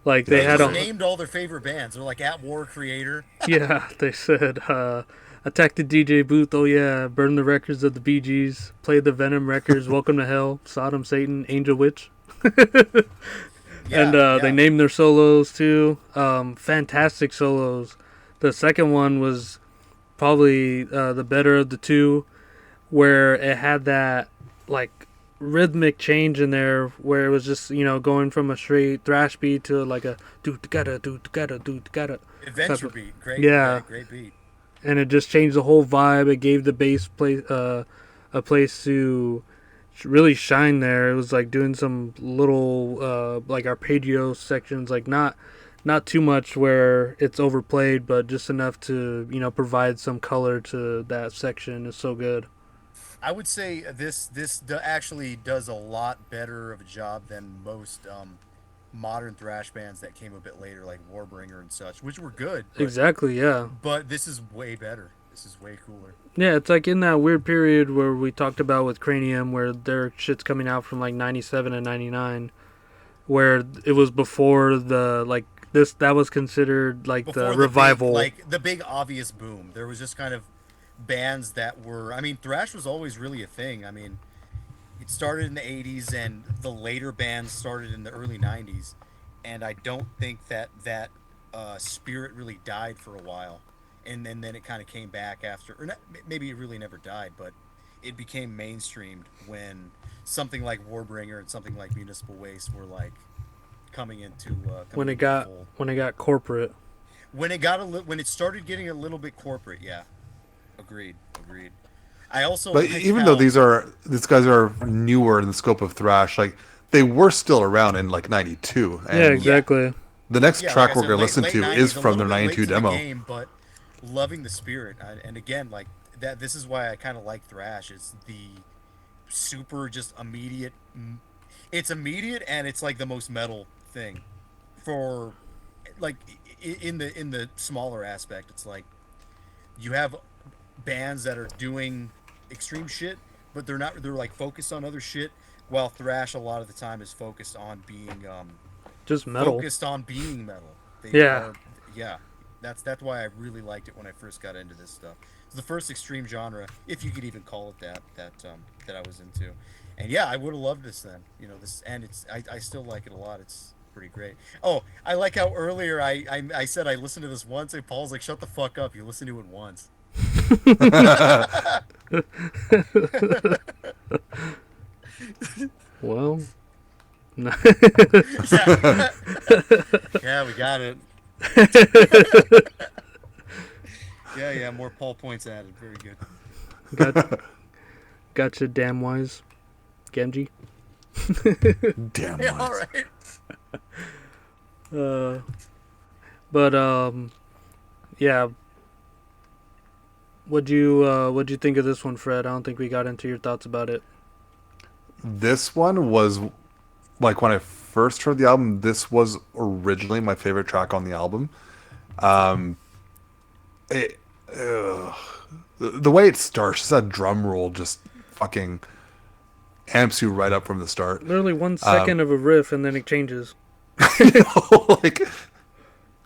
Like, they They had just a. named all their favorite bands. They're like At War Creator. Yeah, they said, attack the DJ booth, oh yeah, burn the records of the Bee Gees, play the Venom records, Welcome to Hell, Sodom, Satan, Angel Witch. Yeah, And they named their solos too. Fantastic solos. The second one was probably the better of the two, where it had that like rhythmic change in there, where it was just going from a straight thrash beat to like a do together, do together, do together. Adventure beat. Great. Yeah. Great beat. And it just changed the whole vibe. It gave the bass play a place to really shine there. It was like doing some little like arpeggio sections, like not too much where it's overplayed, but just enough to provide some color to that section. It's so good. I would say actually does a lot better of a job than most modern thrash bands that came a bit later, like Warbringer and such, which were good. Exactly, yeah. But this is way better. This is way cooler. Yeah, it's like in that weird period where we talked about with Cranium, where their shit's coming out from like 97 and 99, where it was before the like this that was considered like Before the revival. like the big obvious boom, there was just kind of bands that were. I mean, thrash was always really a thing. I mean, it started in the 80s, and the later bands started in the early 90s, and I don't think that spirit really died for a while, and then it kind of came back after, or not, maybe it really never died, but it became mainstreamed when something like Warbringer and something like Municipal Waste were like coming into when it into got the fold. when it got corporate. When it started getting a little bit corporate. Yeah, agreed. I also But like even how- though these guys are newer in the scope of thrash, like they were still around in like '92. And Yeah, exactly. the next Yeah, track like I we're said, gonna listen late to 90s, is a from their little bit late '92 to the demo. game, but loving the spirit. And again, like that. This is why I kind of like thrash. It's the super just immediate. It's immediate, and it's like the most metal thing. For like in the smaller aspect, it's like you have bands that are doing extreme shit, but they're not. They're like focused on other shit. While thrash a lot of the time is focused on being Just metal. focused on being metal. They Yeah. yeah. That's why I really liked it when I first got into this stuff. It's the first extreme genre, if you could even call it that I was into. And yeah, I would have loved this then. This, and I still like it a lot. It's pretty great. Oh, I like how earlier I said I listened to this once, and Paul's like, "Shut the fuck up! You listened to it once." Well, Yeah, we got it. Yeah, more Paul points added. Very good. gotcha, damn wise, Genji. Damn. Yeah, Wise. all right. But yeah. What'd you think of this one, Fred? I don't think we got into your thoughts about it. This one was like when I first heard the album. This was originally my favorite track on the album. The way it starts, just that drum roll, just fucking amps you right up from the start. Literally 1 second of a riff, and then it changes. Like,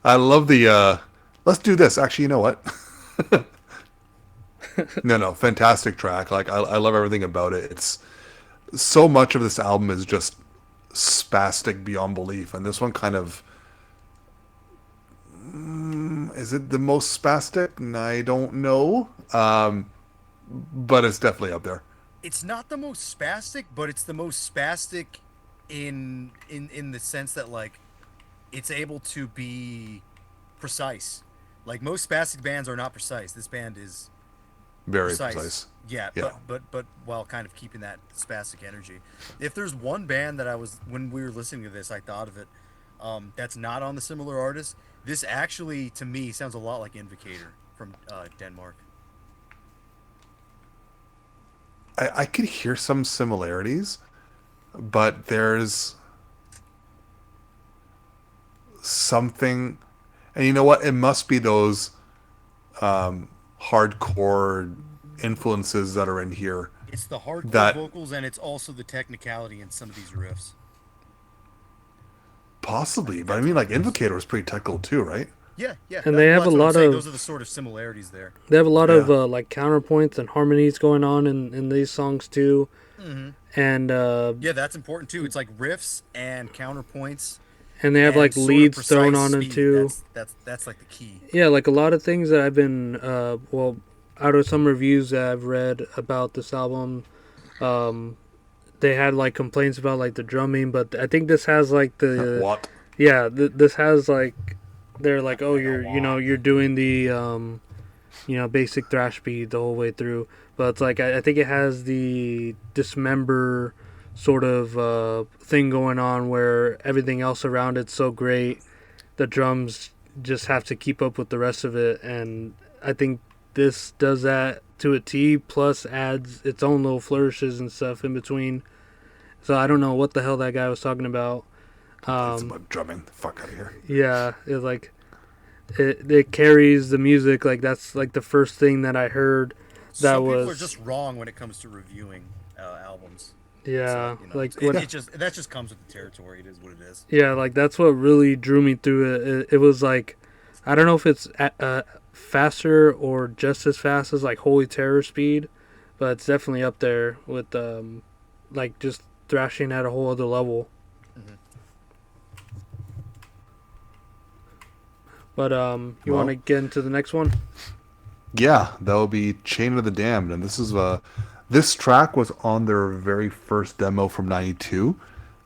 I love the. Let's do this. Actually, you know what? No, fantastic track. Like, I love everything about it. It's so much of this album is just spastic beyond belief, and this one kind of. Is it the most spastic? I don't know. But it's definitely up there. It's not the most spastic, but it's the most spastic in the sense that like it's able to be precise. Like most spastic bands are not precise. This band is Very precise. Yeah, Yeah. but while kind of keeping that spastic energy. If there's one band that when we were listening to this, I thought of it, that's not on the similar artist. This actually, to me, sounds a lot like Invocator from Denmark. I could hear some similarities, but there's something, and you know what? It must be those hardcore influences that are in here. It's the hardcore That- vocals, and it's also the technicality in some of these riffs. Possibly, but I mean, like Invocator was pretty technical too, right? Yeah, yeah. And they have that's a what I'm lot saying. of- Those are the sort of similarities there. They have a lot of Yeah. like counterpoints and harmonies going on in these songs too. And Yeah, that's important too. It's like riffs and counterpoints. and they have and like sort of leads thrown precise on them speed. too. That's like the key. Yeah, like a lot of things that I've been well, out of some reviews that I've read about this album, they had like complaints about like the drumming, but I think this has like the What? yeah, this has like they're like, oh, you're doing the basic thrash beat the whole way through, but it's like I think it has the dismember sort of thing going on where everything else around it's so great, the drums just have to keep up with the rest of it, and I think this does that to a T, plus adds its own little flourishes and stuff in between. So I don't know what the hell that guy was talking about. It's about drumming. The fuck out of here. Yeah, it's like it carries the music. Like that's like the first thing that I heard. That Some was people are just wrong when it comes to reviewing albums. yeah, So, like it, what it just that just comes with the territory. It is what it is. yeah, like that's what really drew me through it. It was like I don't know if it's faster or just as fast as like Holy Terror speed, but it's definitely up there with like just thrashing at a whole other level. But you want to get into the next one? Yeah, that will be Chain of the Damned, and this track was on their very first demo from '92.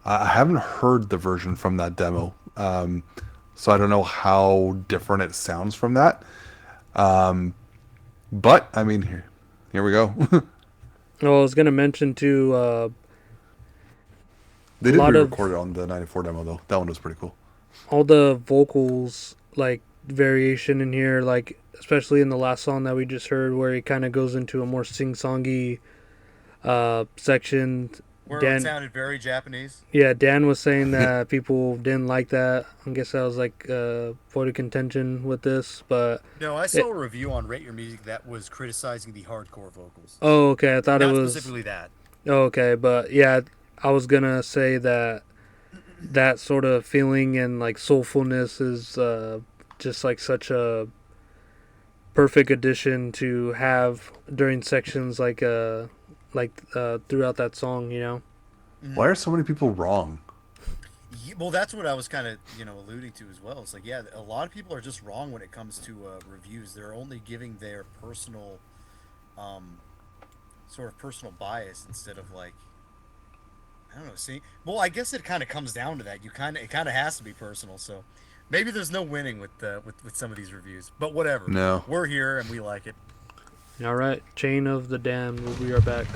I haven't heard the version from that demo, so I don't know how different it sounds from that. But I mean, here we go. Well, I was gonna mention too. They did lot of- re-record it on the '94 demo though. That one was pretty cool. All the vocals like variation in here, like especially in the last song that we just heard, where he kind of goes into a more sing-songy section. Where Dan- it sounded very Japanese. Yeah, Dan was saying that people didn't like that. I guess that was like point of contention with this, but No, I saw a review on Rate Your Music that was criticizing the hardcore vocals. oh, okay, I thought Not it was specifically that. oh, okay, but yeah, I was gonna say that that sort of feeling and like soulfulness is just like such a perfect addition to have during sections like throughout that song, you know. Why are so many people wrong? Well, that's what I was kind of, alluding to as well. It's like, yeah, a lot of people are just wrong when it comes to reviews. They're only giving their personal, sort of personal bias instead of like, I don't know. See, well, I guess it kind of comes down to that. It kind of has to be personal. So maybe there's no winning with some of these reviews. But whatever. No. We're here and we like it. All right, Chain of the Damned. We'll be right back.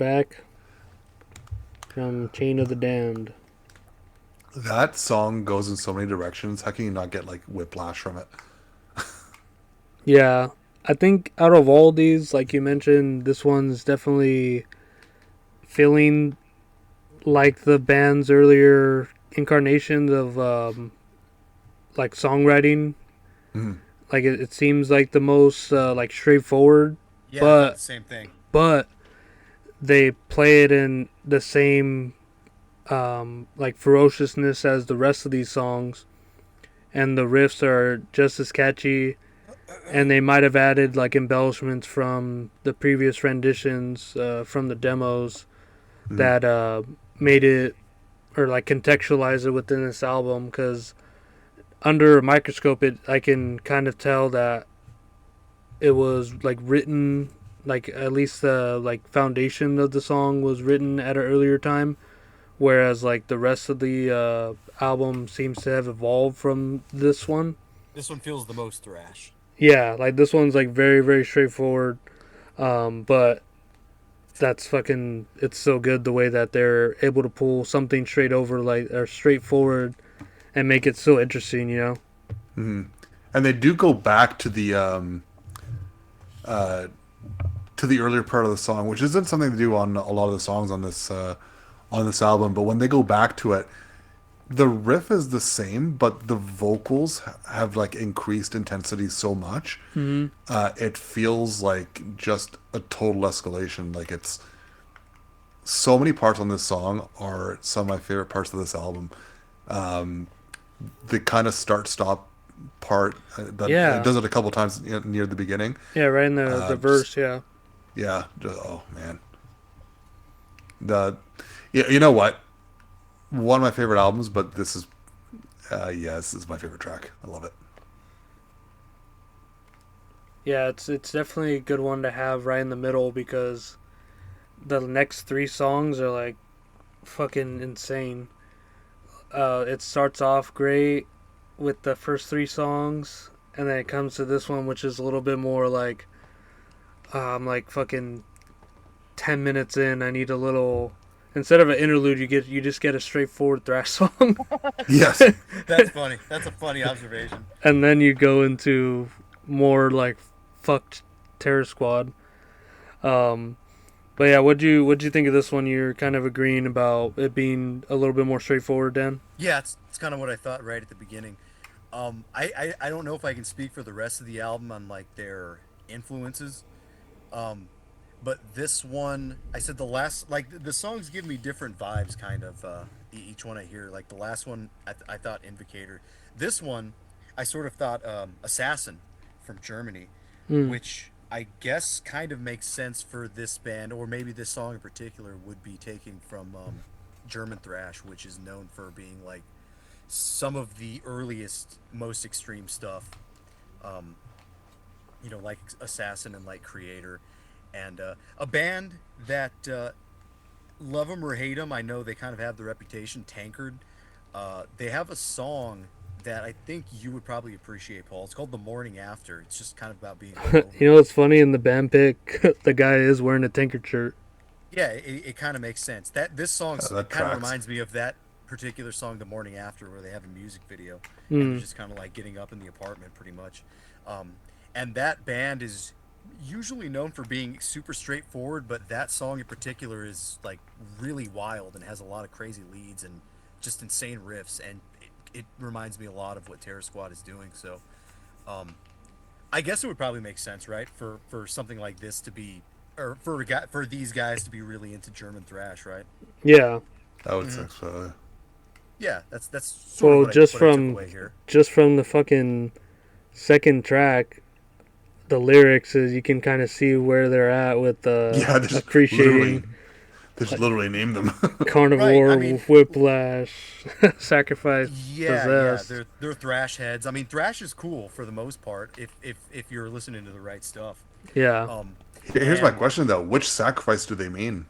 back from Chain of the Damned. That song goes in so many directions. How can you not get like whiplash from it? Yeah, I think out of all these, like you mentioned, this one's definitely feeling like the band's earlier incarnations of like songwriting. Mhm. Like it seems like the most like straightforward, Yeah, I thought but the same thing. but they play it in the same like ferociousness as the rest of these songs, and the riffs are just as catchy. And they might have added like embellishments from the previous renditions from the demos that made it or like contextualize it within this album. Because under a microscope, I can kind of tell that it was like written, like at least the like foundation of the song was written at an earlier time, whereas like the rest of the album seems to have evolved from this one. This one feels the most thrash. Yeah, like this one's like very very straightforward, but that's fucking. It's so good the way that they're able to pull something straight over like or straightforward, and make it so interesting. You know. And they do go back to the earlier part of the song, which isn't something to do on a lot of the songs on this album. But when they go back to it, the riff is the same, but the vocals have like increased intensity so much. It feels like just a total escalation. Like it's so many parts on this song are some of my favorite parts of this album. The kind of start stop part that Yeah. it does it a couple times near the beginning. Yeah, right in the verse. Yeah. Yeah. Oh man. You know what? One of my favorite albums, but this is this is my favorite track. I love it. Yeah, it's definitely a good one to have right in the middle because the next three songs are like fucking insane. It starts off great with the first three songs, and then it comes to this one, which is a little bit more like I'm like fucking 10 minutes in. I need a little. Instead of an interlude, you just get a straightforward thrash song, Yes. That's funny. That's a funny observation. and then you go into more like fucked Terror Squad. But yeah, what'd you think of this one? You're kind of agreeing about it being a little bit more straightforward, Dan. Yeah, it's kind of what I thought right at the beginning. I don't know if I can speak for the rest of the album on like their influences. But this one, I said the last, like the songs give me different vibes, kind of. Each one I hear, like the last one, I thought Invocator. This one, I sort of thought Assassin from Germany, which I guess kind of makes sense for this band, or maybe this song in particular would be taken from German thrash, which is known for being like some of the earliest, most extreme stuff. Like Assassin and like Creator. And a band that love them or hate them, I know they kind of have the reputation. Tankard, they have a song that I think you would probably appreciate, Paul. It's called "The Morning After." It's just kind of about being hungover. You know what's funny in the band pick? The guy is wearing a Tankard shirt. Yeah, it kind of makes sense. This song That kind of tracks. reminds me of that particular song, "The Morning After," where they have a music video and they're just kind of like getting up in the apartment, pretty much. And that band is usually known for being super straightforward, but that song in particular is like really wild and has a lot of crazy leads and just insane riffs, and it reminds me a lot of what Terror Squad is doing. So I guess it would probably make sense, right, for something like this to be, or for these guys to be really into German thrash, right? Yeah. I would say so. Yeah, that's sort Well, of just what I took from away here. the fucking second track, the lyrics is you can kind of see where they're at with Yeah, appreciating they just literally named them. carnivore, Right, I mean- whiplash, sacrifice, Yeah, possessed. they're thrash heads. I mean, thrash is cool for the most part if you're listening to the right stuff. Yeah. Here's my and question though: which sacrifice do they mean?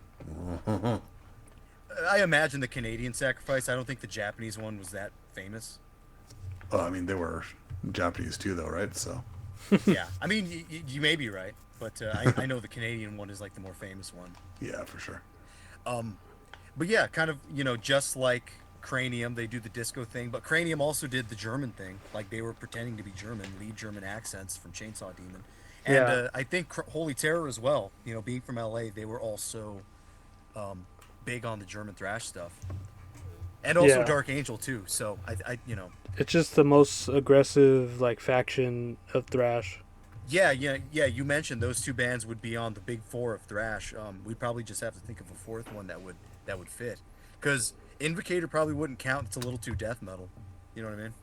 I imagine the Canadian sacrifice. I don't think the Japanese one was that famous. Well, I mean, they were Japanese too, though, right? So Yeah, I mean, you may be right, but I know the Canadian one is like the more famous one. Yeah, for sure. But yeah, kind of, just like Cranium, they do the disco thing, but Cranium also did the German thing. Like they were pretending to be German, lead German accents from Chainsaw Demon. And Yeah. I think Holy Terror as well, being from LA, they were also big on the German thrash stuff. And also Yeah. Dark Angel too. So It's just the most aggressive like faction of thrash. yeah. You mentioned those two bands would be on the big four of thrash. We'd probably just have to think of a fourth one that would fit, because Invocator probably wouldn't count. It's a little too death metal. You know what I mean?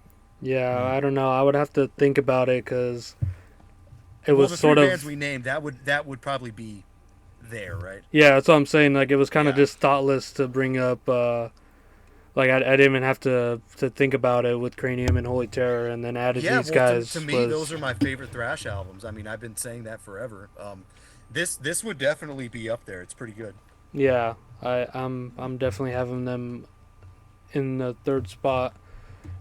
Yeah, I don't know. I would have to think about it because it Well, was the sort three of bands we named, that would probably be there, right? yeah. That's what I'm saying. Like it was kind of Yeah. just thoughtless to bring up. Like I didn't even have to think about it with Cranium and Holy Terror, and then added Yeah, these well, guys. to me, was, those are my favorite thrash albums. I mean, I've been saying that forever. This would definitely be up there. It's pretty good. Yeah, I'm definitely having them in the third spot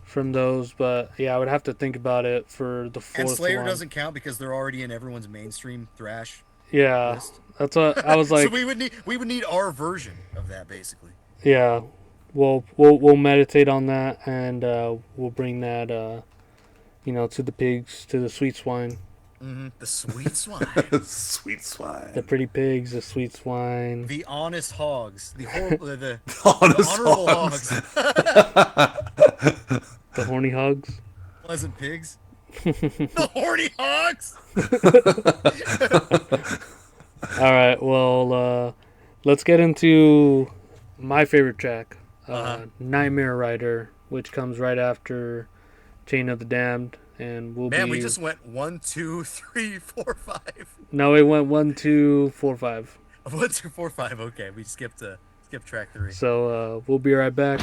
from those, but yeah, I would have to think about it for the fourth And Slayer one. doesn't count because they're already in everyone's mainstream thrash Yeah, list. that's what I was like. So we would need our version of that, basically. Yeah, we'll meditate on that, and we'll bring that to the pigs, to the sweet swine, The sweet swine, Sweet swine. the pretty pigs, the sweet swine. the honest hogs, the horrible, the Honest honorable hogs. hogs, The horny hogs. pleasant pigs, the horny hogs. All right, well, let's get into my favorite track, Nightmare Rider, which comes right after Chain of the Damned, and Man, we just went 1, 2, 3, 4, 5. No, it went 1, 2, 4, 5. 1, 2, 4, 5. Okay, we skipped track 3. So we'll be right back.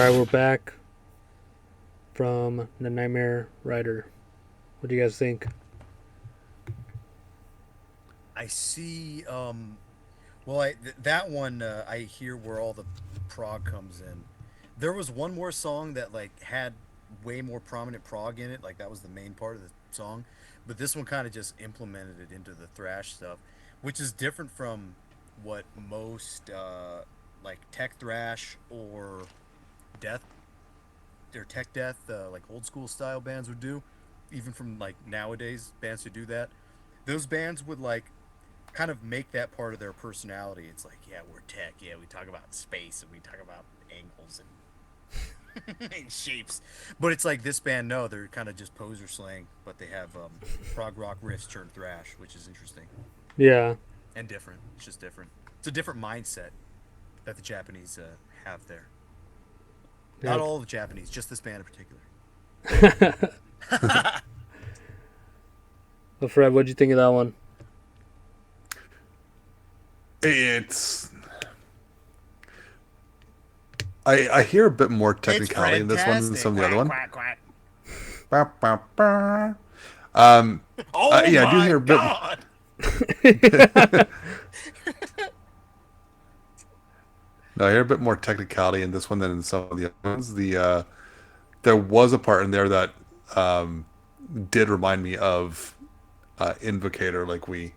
right, we're back from the Nightmare Rider. What do you guys think? I see. That one I hear where all the prog comes in. There was one more song that like had way more prominent prog in it. Like that was the main part of the song, but this one kind of just implemented it into the thrash stuff, which is different from what most like tech thrash or death or tech death like old school style bands would do. Even from like nowadays bands who do that, those bands would like kind of make that part of their personality. It's like, yeah, we're tech. Yeah, we talk about space and we talk about angles and and shapes. But it's like this band, no, they're kind of just poser slang, but they have prog rock riffs turned thrash, which is interesting Yeah. and different. It's just different. It's a different mindset that the Japanese have there. Not all of the Japanese, just this band in particular. Well, Fred, what'd you think of that one? It's. I hear a bit more technicality in this one than some of the other one. Quack, quack. Ba, ba, ba. Oh yeah, I do my hear a bit. God! No, I hear a bit more technicality in this one than in some of the other ones. There was a part in there that did remind me of Invocator, like we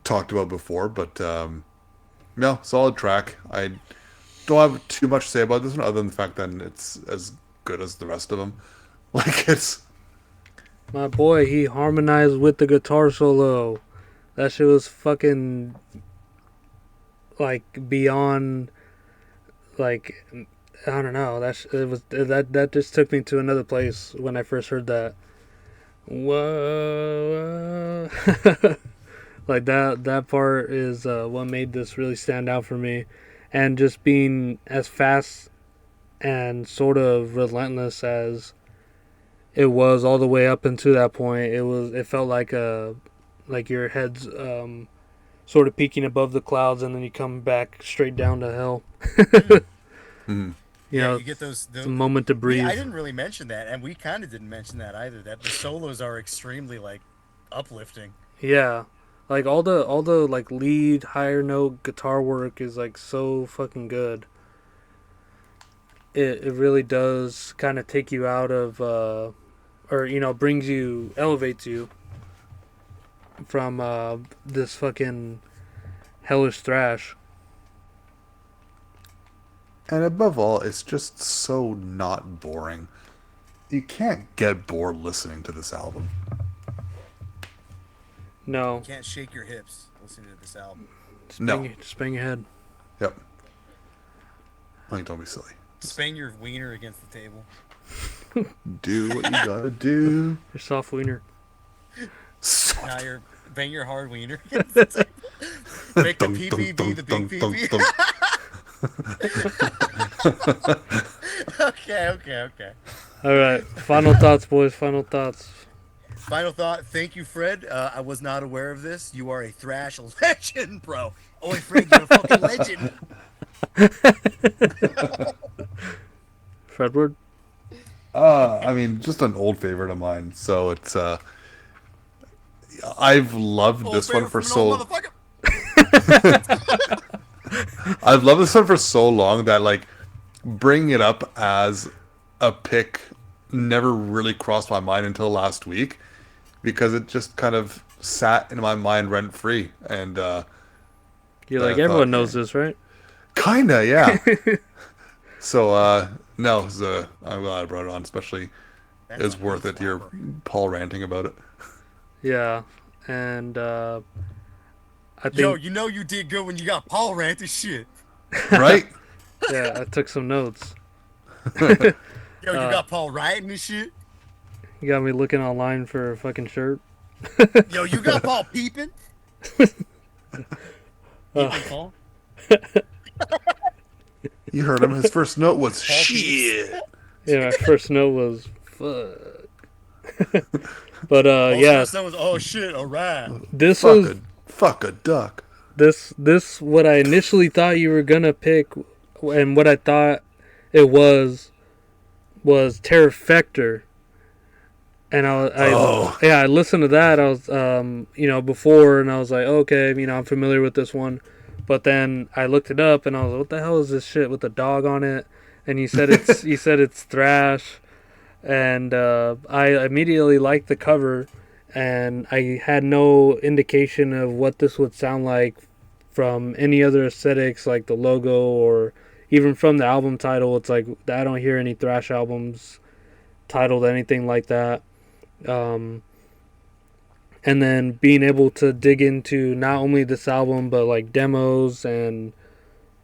talked about before. But no, solid track. I don't have too much to say about this one, other than the fact that it's as good as the rest of them. Like it's. My boy, he harmonized with the guitar solo. That shit was fucking like beyond, like, I don't know. That just took me to another place when I first heard that. Whoa, like that part is what made this really stand out for me, and just being as fast and sort of relentless as it was all the way up until that point. It felt like your head's sort of peeking above the clouds, and then you come back straight down to hell. Mm. You know, you get those it's a moment to breathe. Yeah, I didn't really mention that, and we kind of didn't mention that either. That the solos are extremely like uplifting. Yeah, like all the like lead higher note guitar work is like so fucking good. It really does kind of take you out of or elevates you from this fucking hellish thrash. And above all, it's just so not boring. You can't get bored listening to this album. No, You can't shake your hips listening to this album. just bang your head. Yep. Like, don't be silly. Spang your wiener against the table. Do what you gotta do. Your soft wiener. Now you're bang your hard wiener against the table. Make the PP be the big PP. Okay. All right, final thoughts, boys. Final thoughts. Final thought. Thank you, Fred. I was not aware of this. You are a thrash legend, bro. Oh, Fred, you're a fucking legend. Fredward. I mean, just an old favorite of mine. So it's I've loved Old this one favorite for from an old so. motherfucker. I've loved this one for so long that like bringing it up as a pick never really crossed my mind until last week, because it just kind of sat in my mind rent free. And You're like, everyone knows this, right? kinda, yeah. So no, I'm glad I brought it on, especially it's worth it. You're Paul ranting about it. Yeah, and I think Yo, you know you did good when you got Paul rant this shit. Right? yeah, I took some notes. Yo, you got Paul writing this shit. You got me looking online for a fucking shirt. Yo, you got Paul peeping. Peeping Paul. You heard him. His first note was shit. Yeah, my first note was fuck. But Paul's yeah, first note was, oh shit, alright. this was Fuck a duck. this what I initially thought you were gonna pick, and what I thought it was Terror Factor. And I listened to that. I was, before, and I was like, okay, I'm familiar with this one. But then I looked it up, and I was like, what the hell is this shit with the dog on it? And you said it's thrash, and I immediately liked the cover, and I had no indication of what this would sound like from any other aesthetics, like the logo or even from the album title. It's like I don't hear any thrash albums titled anything like that. And then being able to dig into not only this album but like demos and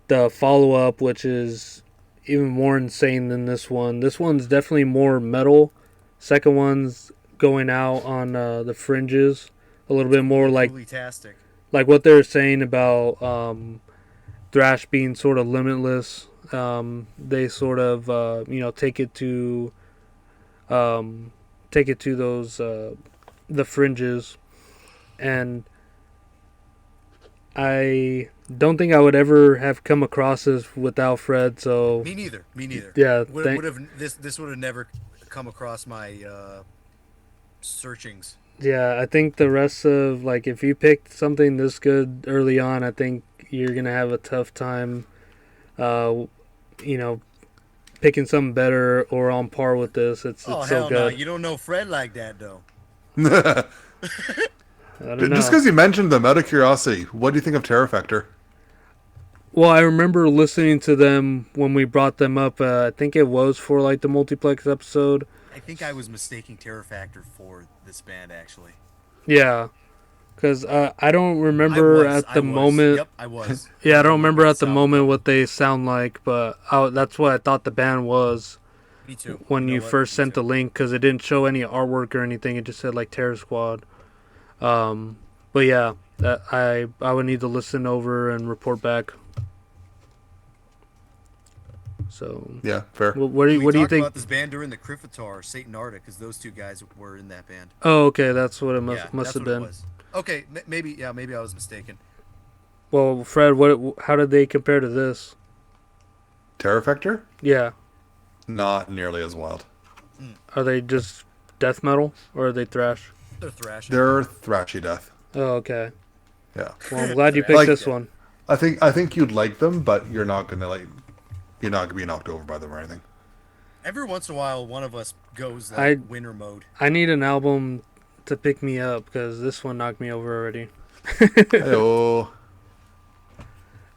the follow-up, which is even more insane than this one. This one's definitely more metal. Second one's going out on the fringes a little bit more, like what they were saying about thrash being sort of limitless. They sort of take it to those the fringes, and I don't think I would ever have come across this without Fred. So me neither. Yeah, this would have never come across my searchings. Yeah, I think the rest of, like, if you picked something this good early on, I think you're gonna have a tough time, picking something better or on par with this. It's so good. No. You don't know Fred like that, though. I don't know. Just because you mentioned them, out of curiosity, what do you think of Terror Factor? Well, I remember listening to them when we brought them up. I think it was for like the multiplex episode. I think I was mistaking Terror Factor for this band, actually. Yeah, because I don't remember at the moment. Yep, I was. Yeah, I don't remember at the moment what they sound like, but that's what I thought the band was. Me too. When you first sent the link, because it didn't show any artwork or anything. It just said like Terror Squad. But yeah, I would need to listen over and report back. So yeah, fair. What do you think about this band during the Crifitar, Satan Arctic, because those two guys were in that band. Oh, okay, that's what it must have been. Okay, maybe I was mistaken. Well, Fred, how did they compare to this? Terror Factor? Yeah. Not nearly as wild. Are they just death metal or are they thrash? They're thrash. They're thrashy death. Oh, okay. Yeah. Well, I'm glad you picked this one. I think you'd like them, but you're not gonna be knocked over by them or anything. Every once in a while, one of us goes like winter mode. I need an album to pick me up because this one knocked me over already. Hey-oh.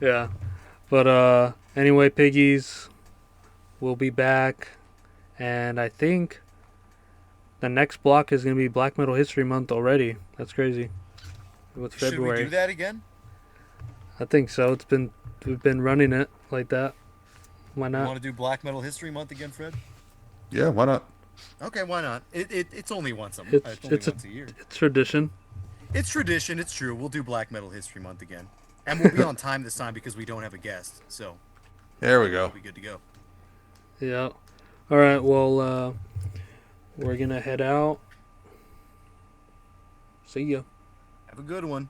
Yeah. But anyway, piggies, we'll be back, and I think the next block is going to be Black Metal History Month already. That's crazy. With February. Should we do that again? I think so. We've been running it like that. Why not? You want to do Black Metal History Month again, Fred? Yeah, why not? Okay, why not? It's only once a year. It's tradition. It's tradition. It's true. We'll do Black Metal History Month again, and we'll be on time this time because we don't have a guest. So there we go. We'll be good to go. Yeah. All right. Well, we're gonna head out. See ya. Have a good one.